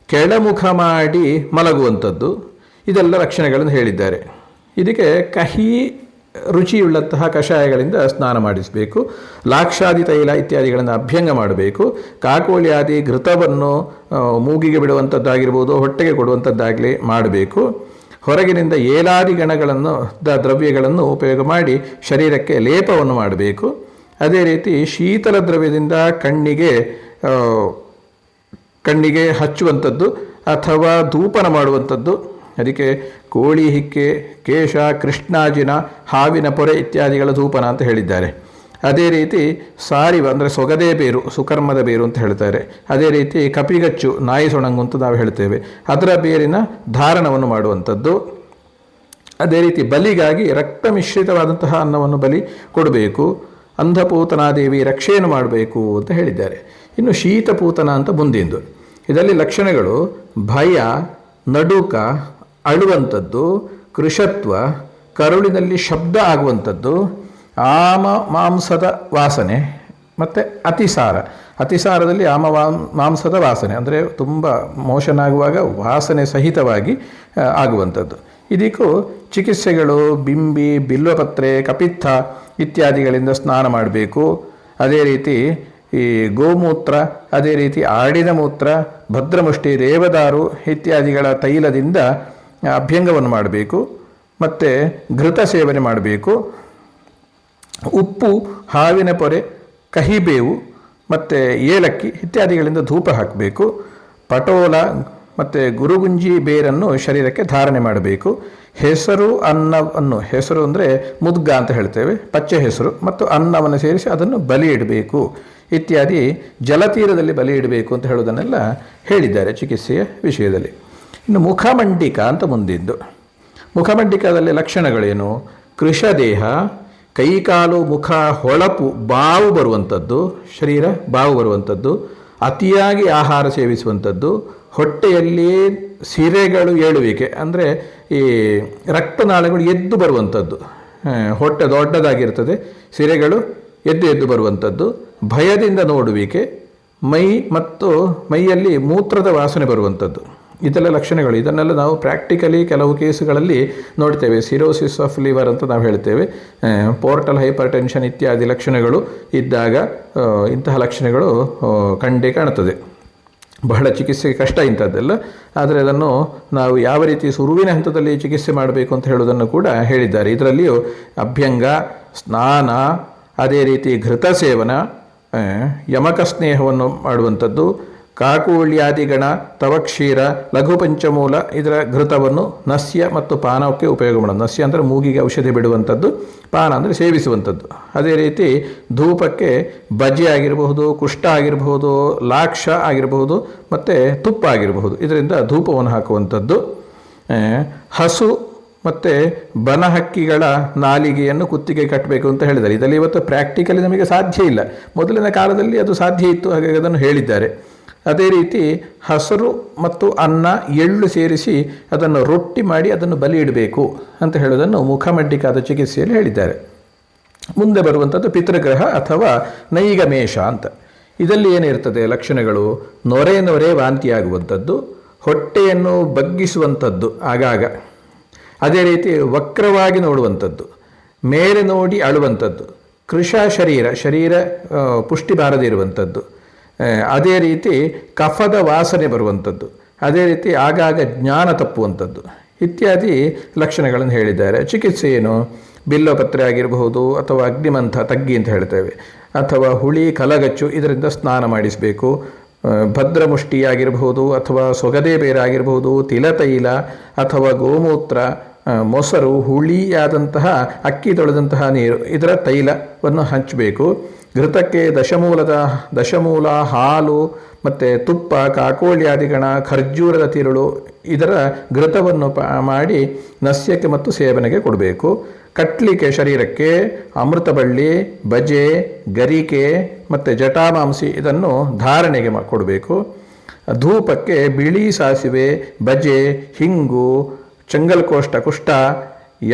ಕೆಳಮುಖ ಮಾಡಿ ಮಲಗುವಂಥದ್ದು, ಇದೆಲ್ಲ ಲಕ್ಷಣಗಳನ್ನು ಹೇಳಿದ್ದಾರೆ. ಇದಕ್ಕೆ ಕಹಿ ರುಚಿಯುಳ್ಳಂತಹ ಕಷಾಯಗಳಿಂದ ಸ್ನಾನ ಮಾಡಿಸಬೇಕು. ಲಾಕ್ಷಾದಿ ತೈಲ ಇತ್ಯಾದಿಗಳನ್ನು ಅಭ್ಯಂಗ ಮಾಡಬೇಕು. ಕಾಕೋಳಿ ಆದಿ ಘೃತವನ್ನು ಮೂಗಿಗೆ ಬಿಡುವಂಥದ್ದಾಗಿರ್ಬೋದು, ಹೊಟ್ಟೆಗೆ ಕೊಡುವಂಥದ್ದಾಗಲಿ ಮಾಡಬೇಕು. ಹೊರಗಿನಿಂದ ಏಲಾದಿ ಗಣಗಳನ್ನು ದ್ರವ್ಯಗಳನ್ನು ಉಪಯೋಗ ಮಾಡಿ ಶರೀರಕ್ಕೆ ಲೇಪವನ್ನು ಮಾಡಬೇಕು. ಅದೇ ರೀತಿ ಶೀತಲ ದ್ರವ್ಯದಿಂದ ಕಣ್ಣಿಗೆ ಹಚ್ಚುವಂಥದ್ದು ಅಥವಾ ಧೂಪನ ಮಾಡುವಂಥದ್ದು. ಅದಕ್ಕೆ ಕೋಳಿ ಹಿಕ್ಕೆ, ಕೇಶ, ಕೃಷ್ಣಾಜಿನ, ಹಾವಿನ ಪೊರೆ ಇತ್ಯಾದಿಗಳ ಧೂಪನ ಅಂತ ಹೇಳಿದ್ದಾರೆ. ಅದೇ ರೀತಿ ಸಾರಿವ ಅಂದರೆ ಸೊಗದೆ ಬೇರು, ಸುಕರ್ಮದ ಬೇರು ಅಂತ ಹೇಳ್ತಾರೆ. ಅದೇ ರೀತಿ ಕಪಿಗಚ್ಚು, ನಾಯಿ ಸೊಣಂಗು ಅಂತ ನಾವು ಹೇಳ್ತೇವೆ, ಅದರ ಬೇರಿನ ಧಾರಣವನ್ನು ಮಾಡುವಂಥದ್ದು. ಅದೇ ರೀತಿ ಬಲಿಗಾಗಿ ರಕ್ತ ಮಿಶ್ರಿತವಾದಂತಹ ಅನ್ನವನ್ನು ಬಲಿ ಕೊಡಬೇಕು. ಅಂಧಪೂತನಾದೇವಿ ರಕ್ಷೆಯನ್ನು ಮಾಡಬೇಕು ಅಂತ ಹೇಳಿದ್ದಾರೆ. ಇನ್ನು ಶೀತಪೂತನ ಅಂತ ಮುಂದಿಂದು. ಇದರಲ್ಲಿ ಲಕ್ಷಣಗಳು ಭಯ, ನಡುಕ, ಅಳುವಂಥದ್ದು, ಕೃಶತ್ವ, ಕರುಳಿನಲ್ಲಿ ಶಬ್ದ ಆಗುವಂಥದ್ದು, ಮಾಂಸದ ವಾಸನೆ ಮತ್ತು ಅತಿಸಾರದಲ್ಲಿ ಮಾಂಸದ ವಾಸನೆ ಅಂದರೆ ತುಂಬ ಮೋಷನ್ ಆಗುವಾಗ ವಾಸನೆ ಸಹಿತವಾಗಿ ಆಗುವಂಥದ್ದು. ಇದಕ್ಕೂ ಚಿಕಿತ್ಸೆಗಳು ಬಿಂಬಿ, ಬಿಲ್ವಪತ್ರೆ, ಕಪಿತ್ತ ಇತ್ಯಾದಿಗಳಿಂದ ಸ್ನಾನ ಮಾಡಬೇಕು. ಅದೇ ರೀತಿ ಈ ಗೋಮೂತ್ರ, ಅದೇ ರೀತಿ ಆಡಿನ ಮೂತ್ರ, ಭದ್ರಮುಷ್ಟಿ, ದೇವದಾರು ಇತ್ಯಾದಿಗಳ ತೈಲದಿಂದ ಅಭ್ಯಂಗವನ್ನು ಮಾಡಬೇಕು. ಮತ್ತು ಘೃತ ಸೇವನೆ ಮಾಡಬೇಕು. ಉಪ್ಪು, ಹಾವಿನ ಪೊರೆ, ಕಹಿಬೇವು ಮತ್ತು ಏಲಕ್ಕಿ ಇತ್ಯಾದಿಗಳಿಂದ ಧೂಪ ಹಾಕಬೇಕು. ಪಟೋಲ ಮತ್ತು ಗುರುಗುಂಜಿ ಬೇರನ್ನು ಶರೀರಕ್ಕೆ ಧಾರಣೆ ಮಾಡಬೇಕು. ಹೆಸರು, ಅನ್ನವನ್ನು, ಹೆಸರು ಅಂದರೆ ಮುದ್ಗ ಅಂತ ಹೇಳ್ತೇವೆ, ಪಚ್ಚೆ ಹೆಸರು ಮತ್ತು ಅನ್ನವನ್ನು ಸೇರಿಸಿ ಅದನ್ನು ಬಲಿ ಇಡಬೇಕು ಇತ್ಯಾದಿ. ಜಲತೀರದಲ್ಲಿ ಬಲಿ ಇಡಬೇಕು ಅಂತ ಹೇಳೋದನ್ನೆಲ್ಲ ಹೇಳಿದ್ದಾರೆ ಚಿಕಿತ್ಸೆಯ ವಿಷಯದಲ್ಲಿ. ಇನ್ನು ಮುಖಮಂಡಿಕ ಅಂತ ಮುಂದಿದ್ದು. ಮುಖಮಂಡಿಕದಲ್ಲಿ ಲಕ್ಷಣಗಳೇನು? ಕೃಶದೇಹ, ಕೈಕಾಲು ಮುಖ ಹೊಳಪು, ಬಾವು ಬರುವಂಥದ್ದು, ಶರೀರ ಬಾವು ಬರುವಂಥದ್ದು, ಅತಿಯಾಗಿ ಆಹಾರ ಸೇವಿಸುವಂಥದ್ದು, ಹೊಟ್ಟೆಯಲ್ಲಿ ಸಿರೆಗಳು ಏಳುವಿಕೆ ಅಂದರೆ ಈ ರಕ್ತನಾಳಗಳು ಎದ್ದು ಬರುವಂಥದ್ದು, ಹೊಟ್ಟೆ ದೊಡ್ಡದಾಗಿರ್ತದೆ, ಸಿರೆಗಳು ಎದ್ದು ಬರುವಂಥದ್ದು, ಭಯದಿಂದ ನೋಡುವಿಕೆ, ಮತ್ತು ಮೈಯಲ್ಲಿ ಮೂತ್ರದ ವಾಸನೆ ಬರುವಂಥದ್ದು. ಇದೆಲ್ಲ ಲಕ್ಷಣಗಳು. ಇದನ್ನೆಲ್ಲ ನಾವು ಪ್ರಾಕ್ಟಿಕಲಿ ಕೆಲವು ಕೇಸುಗಳಲ್ಲಿ ನೋಡ್ತೇವೆ. ಸಿರೋಸಿಸ್ ಆಫ್ ಲಿವರ್ ಅಂತ ನಾವು ಹೇಳ್ತೇವೆ. ಪೋರ್ಟಲ್ ಹೈಪರ್ ಟೆನ್ಷನ್ ಇತ್ಯಾದಿ ಲಕ್ಷಣಗಳು ಇದ್ದಾಗ ಇಂತಹ ಲಕ್ಷಣಗಳು ಕಂಡೇ ಕಾಣುತ್ತದೆ. ಬಹಳ ಚಿಕಿತ್ಸೆಗೆ ಕಷ್ಟ ಇಂಥದ್ದೆಲ್ಲ. ಆದರೆ ಅದನ್ನು ನಾವು ಯಾವ ರೀತಿ ಸುರುವಿನ ಹಂತದಲ್ಲಿ ಚಿಕಿತ್ಸೆ ಮಾಡಬೇಕು ಅಂತ ಹೇಳುವುದನ್ನು ಕೂಡ ಹೇಳಿದ್ದಾರೆ. ಇದರಲ್ಲಿಯೂ ಅಭ್ಯಂಗ, ಸ್ನಾನ, ಅದೇ ರೀತಿ ಘೃತ ಸೇವನ, ಯಮಕ ಸ್ನೇಹವನ್ನು ಮಾಡುವಂಥದ್ದು, ಕಾಕುಳ್ಯಾದಿಗಣ, ತವಕ್ಷೀರ, ಲಘು ಪಂಚಮೂಲ ಇದರ ಘೃತವನ್ನು ನಸ್ಯ ಮತ್ತು ಪಾನಕ್ಕೆ ಉಪಯೋಗ ಮಾಡೋದು. ನಸ್ಯ ಅಂದರೆ ಮೂಗಿಗೆ ಔಷಧಿ ಬಿಡುವಂಥದ್ದು, ಪಾನ ಅಂದರೆ ಸೇವಿಸುವಂಥದ್ದು. ಅದೇ ರೀತಿ ಧೂಪಕ್ಕೆ ಬಜೆ ಆಗಿರಬಹುದು, ಕುಷ್ಠ ಆಗಿರಬಹುದು, ಲಾಕ್ಷ ಆಗಿರಬಹುದು ಮತ್ತು ತುಪ್ಪ ಆಗಿರಬಹುದು, ಇದರಿಂದ ಧೂಪವನ್ನು ಹಾಕುವಂಥದ್ದು. ಹಸು ಮತ್ತು ಬನಹಕ್ಕಿಗಳ ನಾಲಿಗೆಯನ್ನು ಕುತ್ತಿಗೆ ಕಟ್ಟಬೇಕು ಅಂತ ಹೇಳಿದ್ದಾರೆ. ಇದರಲ್ಲಿ ಇವತ್ತು ಪ್ರಾಕ್ಟಿಕಲಿ ನಮಗೆ ಸಾಧ್ಯ ಇಲ್ಲ. ಮೊದಲಿನ ಕಾಲದಲ್ಲಿ ಅದು ಸಾಧ್ಯ ಇತ್ತು, ಹಾಗಾಗಿ ಅದನ್ನು ಹೇಳಿದ್ದಾರೆ. ಅದೇ ರೀತಿ ಹಸರು ಮತ್ತು ಅನ್ನ, ಎಳ್ಳು ಸೇರಿಸಿ ಅದನ್ನು ರೊಟ್ಟಿ ಮಾಡಿ ಅದನ್ನು ಬಲಿ ಇಡಬೇಕು ಅಂತ ಹೇಳೋದನ್ನು ಮುಖಮಡ್ಡಿಕಾದ ಚಿಕಿತ್ಸೆಯಲ್ಲಿ ಹೇಳಿದ್ದಾರೆ. ಮುಂದೆ ಬರುವಂಥದ್ದು ಪಿತೃಗ್ರಹ ಅಥವಾ ನೈಗಮೇಷ ಅಂತ. ಇದರಲ್ಲಿ ಏನಿರ್ತದೆ ಲಕ್ಷಣಗಳು? ನೊರೆ ವಾಂತಿಯಾಗುವಂಥದ್ದು, ಹೊಟ್ಟೆಯನ್ನು ಬಗ್ಗಿಸುವಂಥದ್ದು ಆಗಾಗ, ಅದೇ ರೀತಿ ವಕ್ರವಾಗಿ ನೋಡುವಂಥದ್ದು, ಮೇಲೆ ನೋಡಿ ಅಳುವಂಥದ್ದು, ಕೃಶ ಶರೀರ ಪುಷ್ಟಿ ಬಾರದೇ ಇರುವಂಥದ್ದು, ಅದೇ ರೀತಿ ಕಫದ ವಾಸನೆ ಬರುವಂಥದ್ದು, ಅದೇ ರೀತಿ ಆಗಾಗ ಜ್ಞಾನ ತಪ್ಪುವಂಥದ್ದು ಇತ್ಯಾದಿ ಲಕ್ಷಣಗಳನ್ನು ಹೇಳಿದ್ದಾರೆ. ಚಿಕಿತ್ಸೆ ಏನು? ಬಿಲ್ವಪತ್ರೆ ಆಗಿರಬಹುದು ಅಥವಾ ಅಗ್ನಿಮಂಥ, ತಗ್ಗಿ ಅಂತ ಹೇಳ್ತೇವೆ, ಅಥವಾ ಹುಳಿ ಕಲಗಚ್ಚು ಇದರಿಂದ ಸ್ನಾನ ಮಾಡಿಸಬೇಕು. ಭದ್ರಮುಷ್ಟಿಯಾಗಿರಬಹುದು ಅಥವಾ ಸೊಗದೆ ಬೇರಾಗಿರಬಹುದು, ತಿಲತೈಲ ಅಥವಾ ಗೋಮೂತ್ರ, ಮೊಸರು, ಹುಳಿಯಾದಂತಹ ಅಕ್ಕಿ ತೊಳೆದಂತಹ ನೀರು ಇದರ ತೈಲವನ್ನು ಹಂಚಬೇಕು. ಘೃತಕ್ಕೆ ದಶಮೂಲ, ಹಾಲು ಮತ್ತು ತುಪ್ಪ, ಕಾಕೋಳ್ಯಾದಿಗಣ, ಖರ್ಜೂರದ ತಿರುಳು ಇದರ ಘೃತವನ್ನು ಮಾಡಿ ನಸ್ಯಕ್ಕೆ ಮತ್ತು ಸೇವನೆಗೆ ಕೊಡಬೇಕು. ಕಟ್ಲಿಕ್ಕೆ ಶರೀರಕ್ಕೆ ಅಮೃತಬಳ್ಳಿ, ಬಜೆ, ಗರಿಕೆ ಮತ್ತು ಜಟಾಮಾಂಸಿ ಇದನ್ನು ಧಾರಣೆಗೆ ಕೊಡಬೇಕು. ಧೂಪಕ್ಕೆ ಬಿಳಿ ಸಾಸಿವೆ, ಬಜೆ, ಹಿಂಗು, ಚಂಗಲ್ಕೋಷ್ಠ, ಕುಷ್ಠ,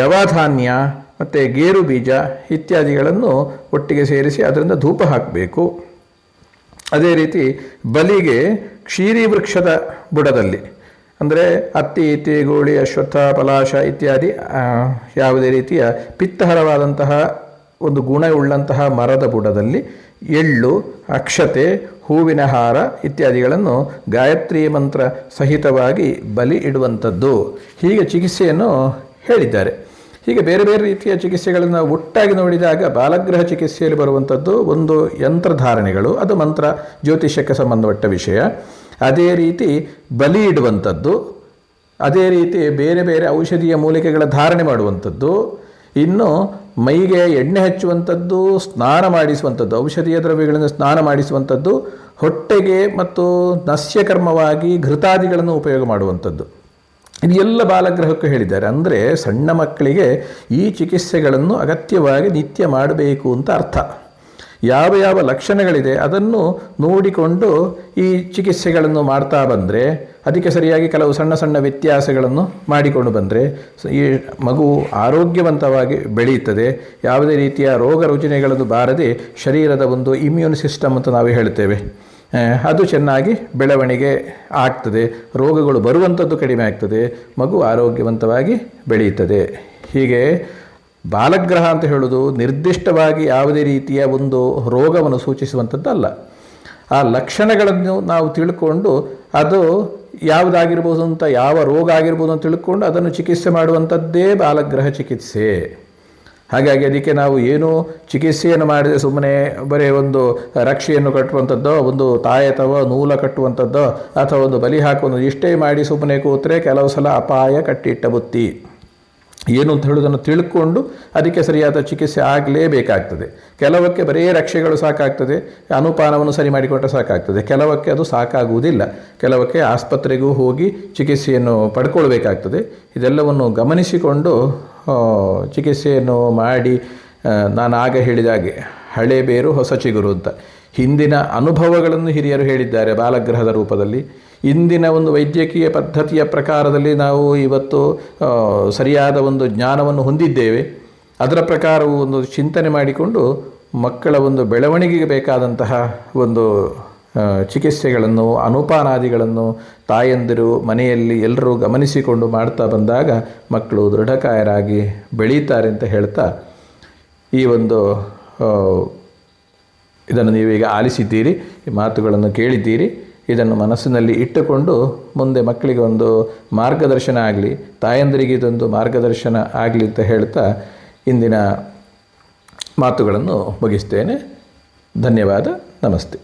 ಯವಧಾನ್ಯ ಮತ್ತು ಗೇರು ಬೀಜ ಇತ್ಯಾದಿಗಳನ್ನು ಒಟ್ಟಿಗೆ ಸೇರಿಸಿ ಅದರಿಂದ ಧೂಪ ಹಾಕಬೇಕು. ಅದೇ ರೀತಿ ಬಲಿಗೆ ಕ್ಷೀರಿ ವೃಕ್ಷದ ಬುಡದಲ್ಲಿ, ಅಂದರೆ ಹತ್ತಿ, ತೇಗೋಳಿ, ಅಶ್ವತ್ಥ, ಪಲಾಶ ಇತ್ಯಾದಿ ಯಾವುದೇ ರೀತಿಯ ಪಿತ್ತಹರವಾದಂತಹ ಒಂದು ಗುಣವುಳ್ಳಂತಹ ಮರದ ಬುಡದಲ್ಲಿ ಎಳ್ಳು, ಅಕ್ಷತೆ, ಹೂವಿನ ಹಾರ ಇತ್ಯಾದಿಗಳನ್ನು ಗಾಯತ್ರಿ ಮಂತ್ರ ಸಹಿತವಾಗಿ ಬಲಿ ಇಡುವಂಥದ್ದು. ಹೀಗೆ ಚಿಕಿತ್ಸೆಯನ್ನು ಹೇಳಿದ್ದಾರೆ. ಹೀಗೆ ಬೇರೆ ಬೇರೆ ರೀತಿಯ ಚಿಕಿತ್ಸೆಗಳನ್ನು ಒಟ್ಟಾಗಿ ನೋಡಿದಾಗ ಬಾಲಗ್ರಹ ಚಿಕಿತ್ಸೆಯಲ್ಲಿ ಬರುವಂಥದ್ದು ಒಂದು ಯಂತ್ರಧಾರಣೆಗಳು, ಅದು ಮಂತ್ರ ಜ್ಯೋತಿಷ್ಯಕ್ಕೆ ಸಂಬಂಧಪಟ್ಟ ವಿಷಯ. ಅದೇ ರೀತಿ ಬಲಿ ಇಡುವಂಥದ್ದು, ಅದೇ ರೀತಿ ಬೇರೆ ಬೇರೆ ಔಷಧೀಯ ಮೂಲಿಕೆಗಳ ಧಾರಣೆ ಮಾಡುವಂಥದ್ದು, ಇನ್ನು ಮೈಗೆ ಎಣ್ಣೆ ಹಚ್ಚುವಂಥದ್ದು, ಸ್ನಾನ ಮಾಡಿಸುವಂಥದ್ದು, ಔಷಧೀಯ ದ್ರವ್ಯಗಳನ್ನು ಸ್ನಾನ ಮಾಡಿಸುವಂಥದ್ದು, ಹೊಟ್ಟೆಗೆ ಮತ್ತು ನಸ್ಯಕರ್ಮವಾಗಿ ಘೃತಾದಿಗಳನ್ನು ಉಪಯೋಗ ಮಾಡುವಂಥದ್ದು, ಇದು ಎಲ್ಲ ಬಾಲಗ್ರಹಕ್ಕೂ ಹೇಳಿದ್ದಾರೆ. ಅಂದರೆ ಸಣ್ಣ ಮಕ್ಕಳಿಗೆ ಈ ಚಿಕಿತ್ಸೆಗಳನ್ನು ಅಗತ್ಯವಾಗಿ ನಿತ್ಯ ಮಾಡಬೇಕು ಅಂತ ಅರ್ಥ. ಯಾವ ಯಾವ ಲಕ್ಷಣಗಳಿದೆ ಅದನ್ನು ನೋಡಿಕೊಂಡು ಈ ಚಿಕಿತ್ಸೆಗಳನ್ನು ಮಾಡ್ತಾ ಬಂದರೆ, ಅದಕ್ಕೆ ಸರಿಯಾಗಿ ಕೆಲವು ಸಣ್ಣ ಸಣ್ಣ ವ್ಯತ್ಯಾಸಗಳನ್ನು ಮಾಡಿಕೊಂಡು ಬಂದರೆ ಈ ಮಗು ಆರೋಗ್ಯವಂತವಾಗಿ ಬೆಳೆಯುತ್ತದೆ. ಯಾವುದೇ ರೀತಿಯ ರೋಗ ರುಜಿನಗಳನ್ನು ಬಾರದೆ ಶರೀರದ ಒಂದು ಇಮ್ಯೂನ್ ಸಿಸ್ಟಮ್ ಅಂತ ನಾವು ಹೇಳ್ತೇವೆ, ಅದು ಚೆನ್ನಾಗಿ ಬೆಳವಣಿಗೆ ಆಗ್ತದೆ, ರೋಗಗಳು ಬರುವಂಥದ್ದು ಕಡಿಮೆ ಆಗ್ತದೆ, ಮಗು ಆರೋಗ್ಯವಂತವಾಗಿ ಬೆಳೆಯುತ್ತದೆ. ಹೀಗೆ ಬಾಲಗ್ರಹ ಅಂತ ಹೇಳೋದು ನಿರ್ದಿಷ್ಟವಾಗಿ ಯಾವುದೇ ರೀತಿಯ ಒಂದು ರೋಗವನ್ನು ಸೂಚಿಸುವಂಥದ್ದಲ್ಲ. ಆ ಲಕ್ಷಣಗಳನ್ನು ನಾವು ತಿಳ್ಕೊಂಡು ಅದು ಯಾವುದಾಗಿರ್ಬೋದು ಅಂತ, ಯಾವ ರೋಗ ಆಗಿರ್ಬೋದು ಅಂತ ತಿಳ್ಕೊಂಡು ಅದನ್ನು ಚಿಕಿತ್ಸೆ ಮಾಡುವಂಥದ್ದೇ ಬಾಲಗ್ರಹ ಚಿಕಿತ್ಸೆ. ಹಾಗಾಗಿ ಅದಕ್ಕೆ ನಾವು ಏನು ಚಿಕಿತ್ಸೆಯನ್ನು ಮಾಡಿದರೆ ಸುಮ್ಮನೆ ಬರೀ ಒಂದು ರಕ್ಷೆಯನ್ನು ಕಟ್ಟುವಂಥದ್ದೋ, ಒಂದು ತಾಯತವೋ ನೂಲ ಕಟ್ಟುವಂಥದ್ದೋ ಅಥವಾ ಒಂದು ಬಲಿ ಹಾಕುವಂಥದ್ದು ಇಷ್ಟೇ ಮಾಡಿ ಸುಮ್ಮನೆ ಕೂತ್ರೆ ಕೆಲವು ಸಲ ಅಪಾಯ ಕಟ್ಟಿಟ್ಟ ಬುತ್ತಿ. ಏನು ಅಂತ ಹೇಳೋದನ್ನು ತಿಳ್ಕೊಂಡು ಅದಕ್ಕೆ ಸರಿಯಾದ ಚಿಕಿತ್ಸೆ ಆಗಲೇಬೇಕಾಗ್ತದೆ. ಕೆಲವಕ್ಕೆ ಬರೀ ರಕ್ಷೆಗಳು ಸಾಕಾಗ್ತದೆ, ಅನುಪಾನವನ್ನು ಸರಿ ಮಾಡಿಕೊಟ್ಟರೆ ಸಾಕಾಗ್ತದೆ. ಕೆಲವಕ್ಕೆ ಅದು ಸಾಕಾಗುವುದಿಲ್ಲ, ಕೆಲವಕ್ಕೆ ಆಸ್ಪತ್ರೆಗೂ ಹೋಗಿ ಚಿಕಿತ್ಸೆಯನ್ನು ಪಡ್ಕೊಳ್ಬೇಕಾಗ್ತದೆ. ಇದೆಲ್ಲವನ್ನು ಗಮನಿಸಿಕೊಂಡು ಚಿಕಿತ್ಸೆಯನ್ನು ಮಾಡಿ, ನಾನು ಆಗ ಹೇಳಿದಾಗೆ ಹಳೆ ಬೇರು ಹೊಸ ಚಿಗುರು ಅಂತ ಹಿಂದಿನ ಅನುಭವಗಳನ್ನು ಹಿರಿಯರು ಹೇಳಿದ್ದಾರೆ ಬಾಲಗ್ರಹದ ರೂಪದಲ್ಲಿ. ಇಂದಿನ ಒಂದು ವೈದ್ಯಕೀಯ ಪದ್ಧತಿಯ ಪ್ರಕಾರದಲ್ಲಿ ನಾವು ಇವತ್ತು ಸರಿಯಾದ ಒಂದು ಜ್ಞಾನವನ್ನು ಹೊಂದಿದ್ದೇವೆ. ಅದರ ಪ್ರಕಾರವು ಒಂದು ಚಿಂತನೆ ಮಾಡಿಕೊಂಡು ಮಕ್ಕಳ ಒಂದು ಬೆಳವಣಿಗೆಗೆ ಬೇಕಾದಂತಹ ಒಂದು ಚಿಕಿತ್ಸೆಗಳನ್ನು, ಅನುಪಾನಾದಿಗಳನ್ನು ತಾಯಂದಿರು ಮನೆಯಲ್ಲಿ ಎಲ್ಲರೂ ಗಮನಿಸಿಕೊಂಡು ಮಾಡ್ತಾ ಬಂದಾಗ ಮಕ್ಕಳು ದೃಢಕಾಯರಾಗಿ ಬೆಳೀತಾರೆ ಅಂತ ಹೇಳ್ತಾ, ಈ ಒಂದು ಇದನ್ನು ನೀವೀಗ ಆಲಿಸಿದ್ದೀರಿ, ಈ ಮಾತುಗಳನ್ನು ಕೇಳಿದ್ದೀರಿ. ಇದನ್ನು ಮನಸ್ಸಿನಲ್ಲಿ ಇಟ್ಟುಕೊಂಡು ಮುಂದೆ ಮಕ್ಕಳಿಗೆ ಒಂದು ಮಾರ್ಗದರ್ಶನ ಆಗಲಿ, ತಾಯಂದಿರಿಗೆ ಇದೊಂದು ಮಾರ್ಗದರ್ಶನ ಆಗಲಿ ಅಂತ ಹೇಳ್ತಾ ಇಂದಿನ ಮಾತುಗಳನ್ನು ಮುಗಿಸ್ತೇನೆ. ಧನ್ಯವಾದ. ನಮಸ್ತೆ.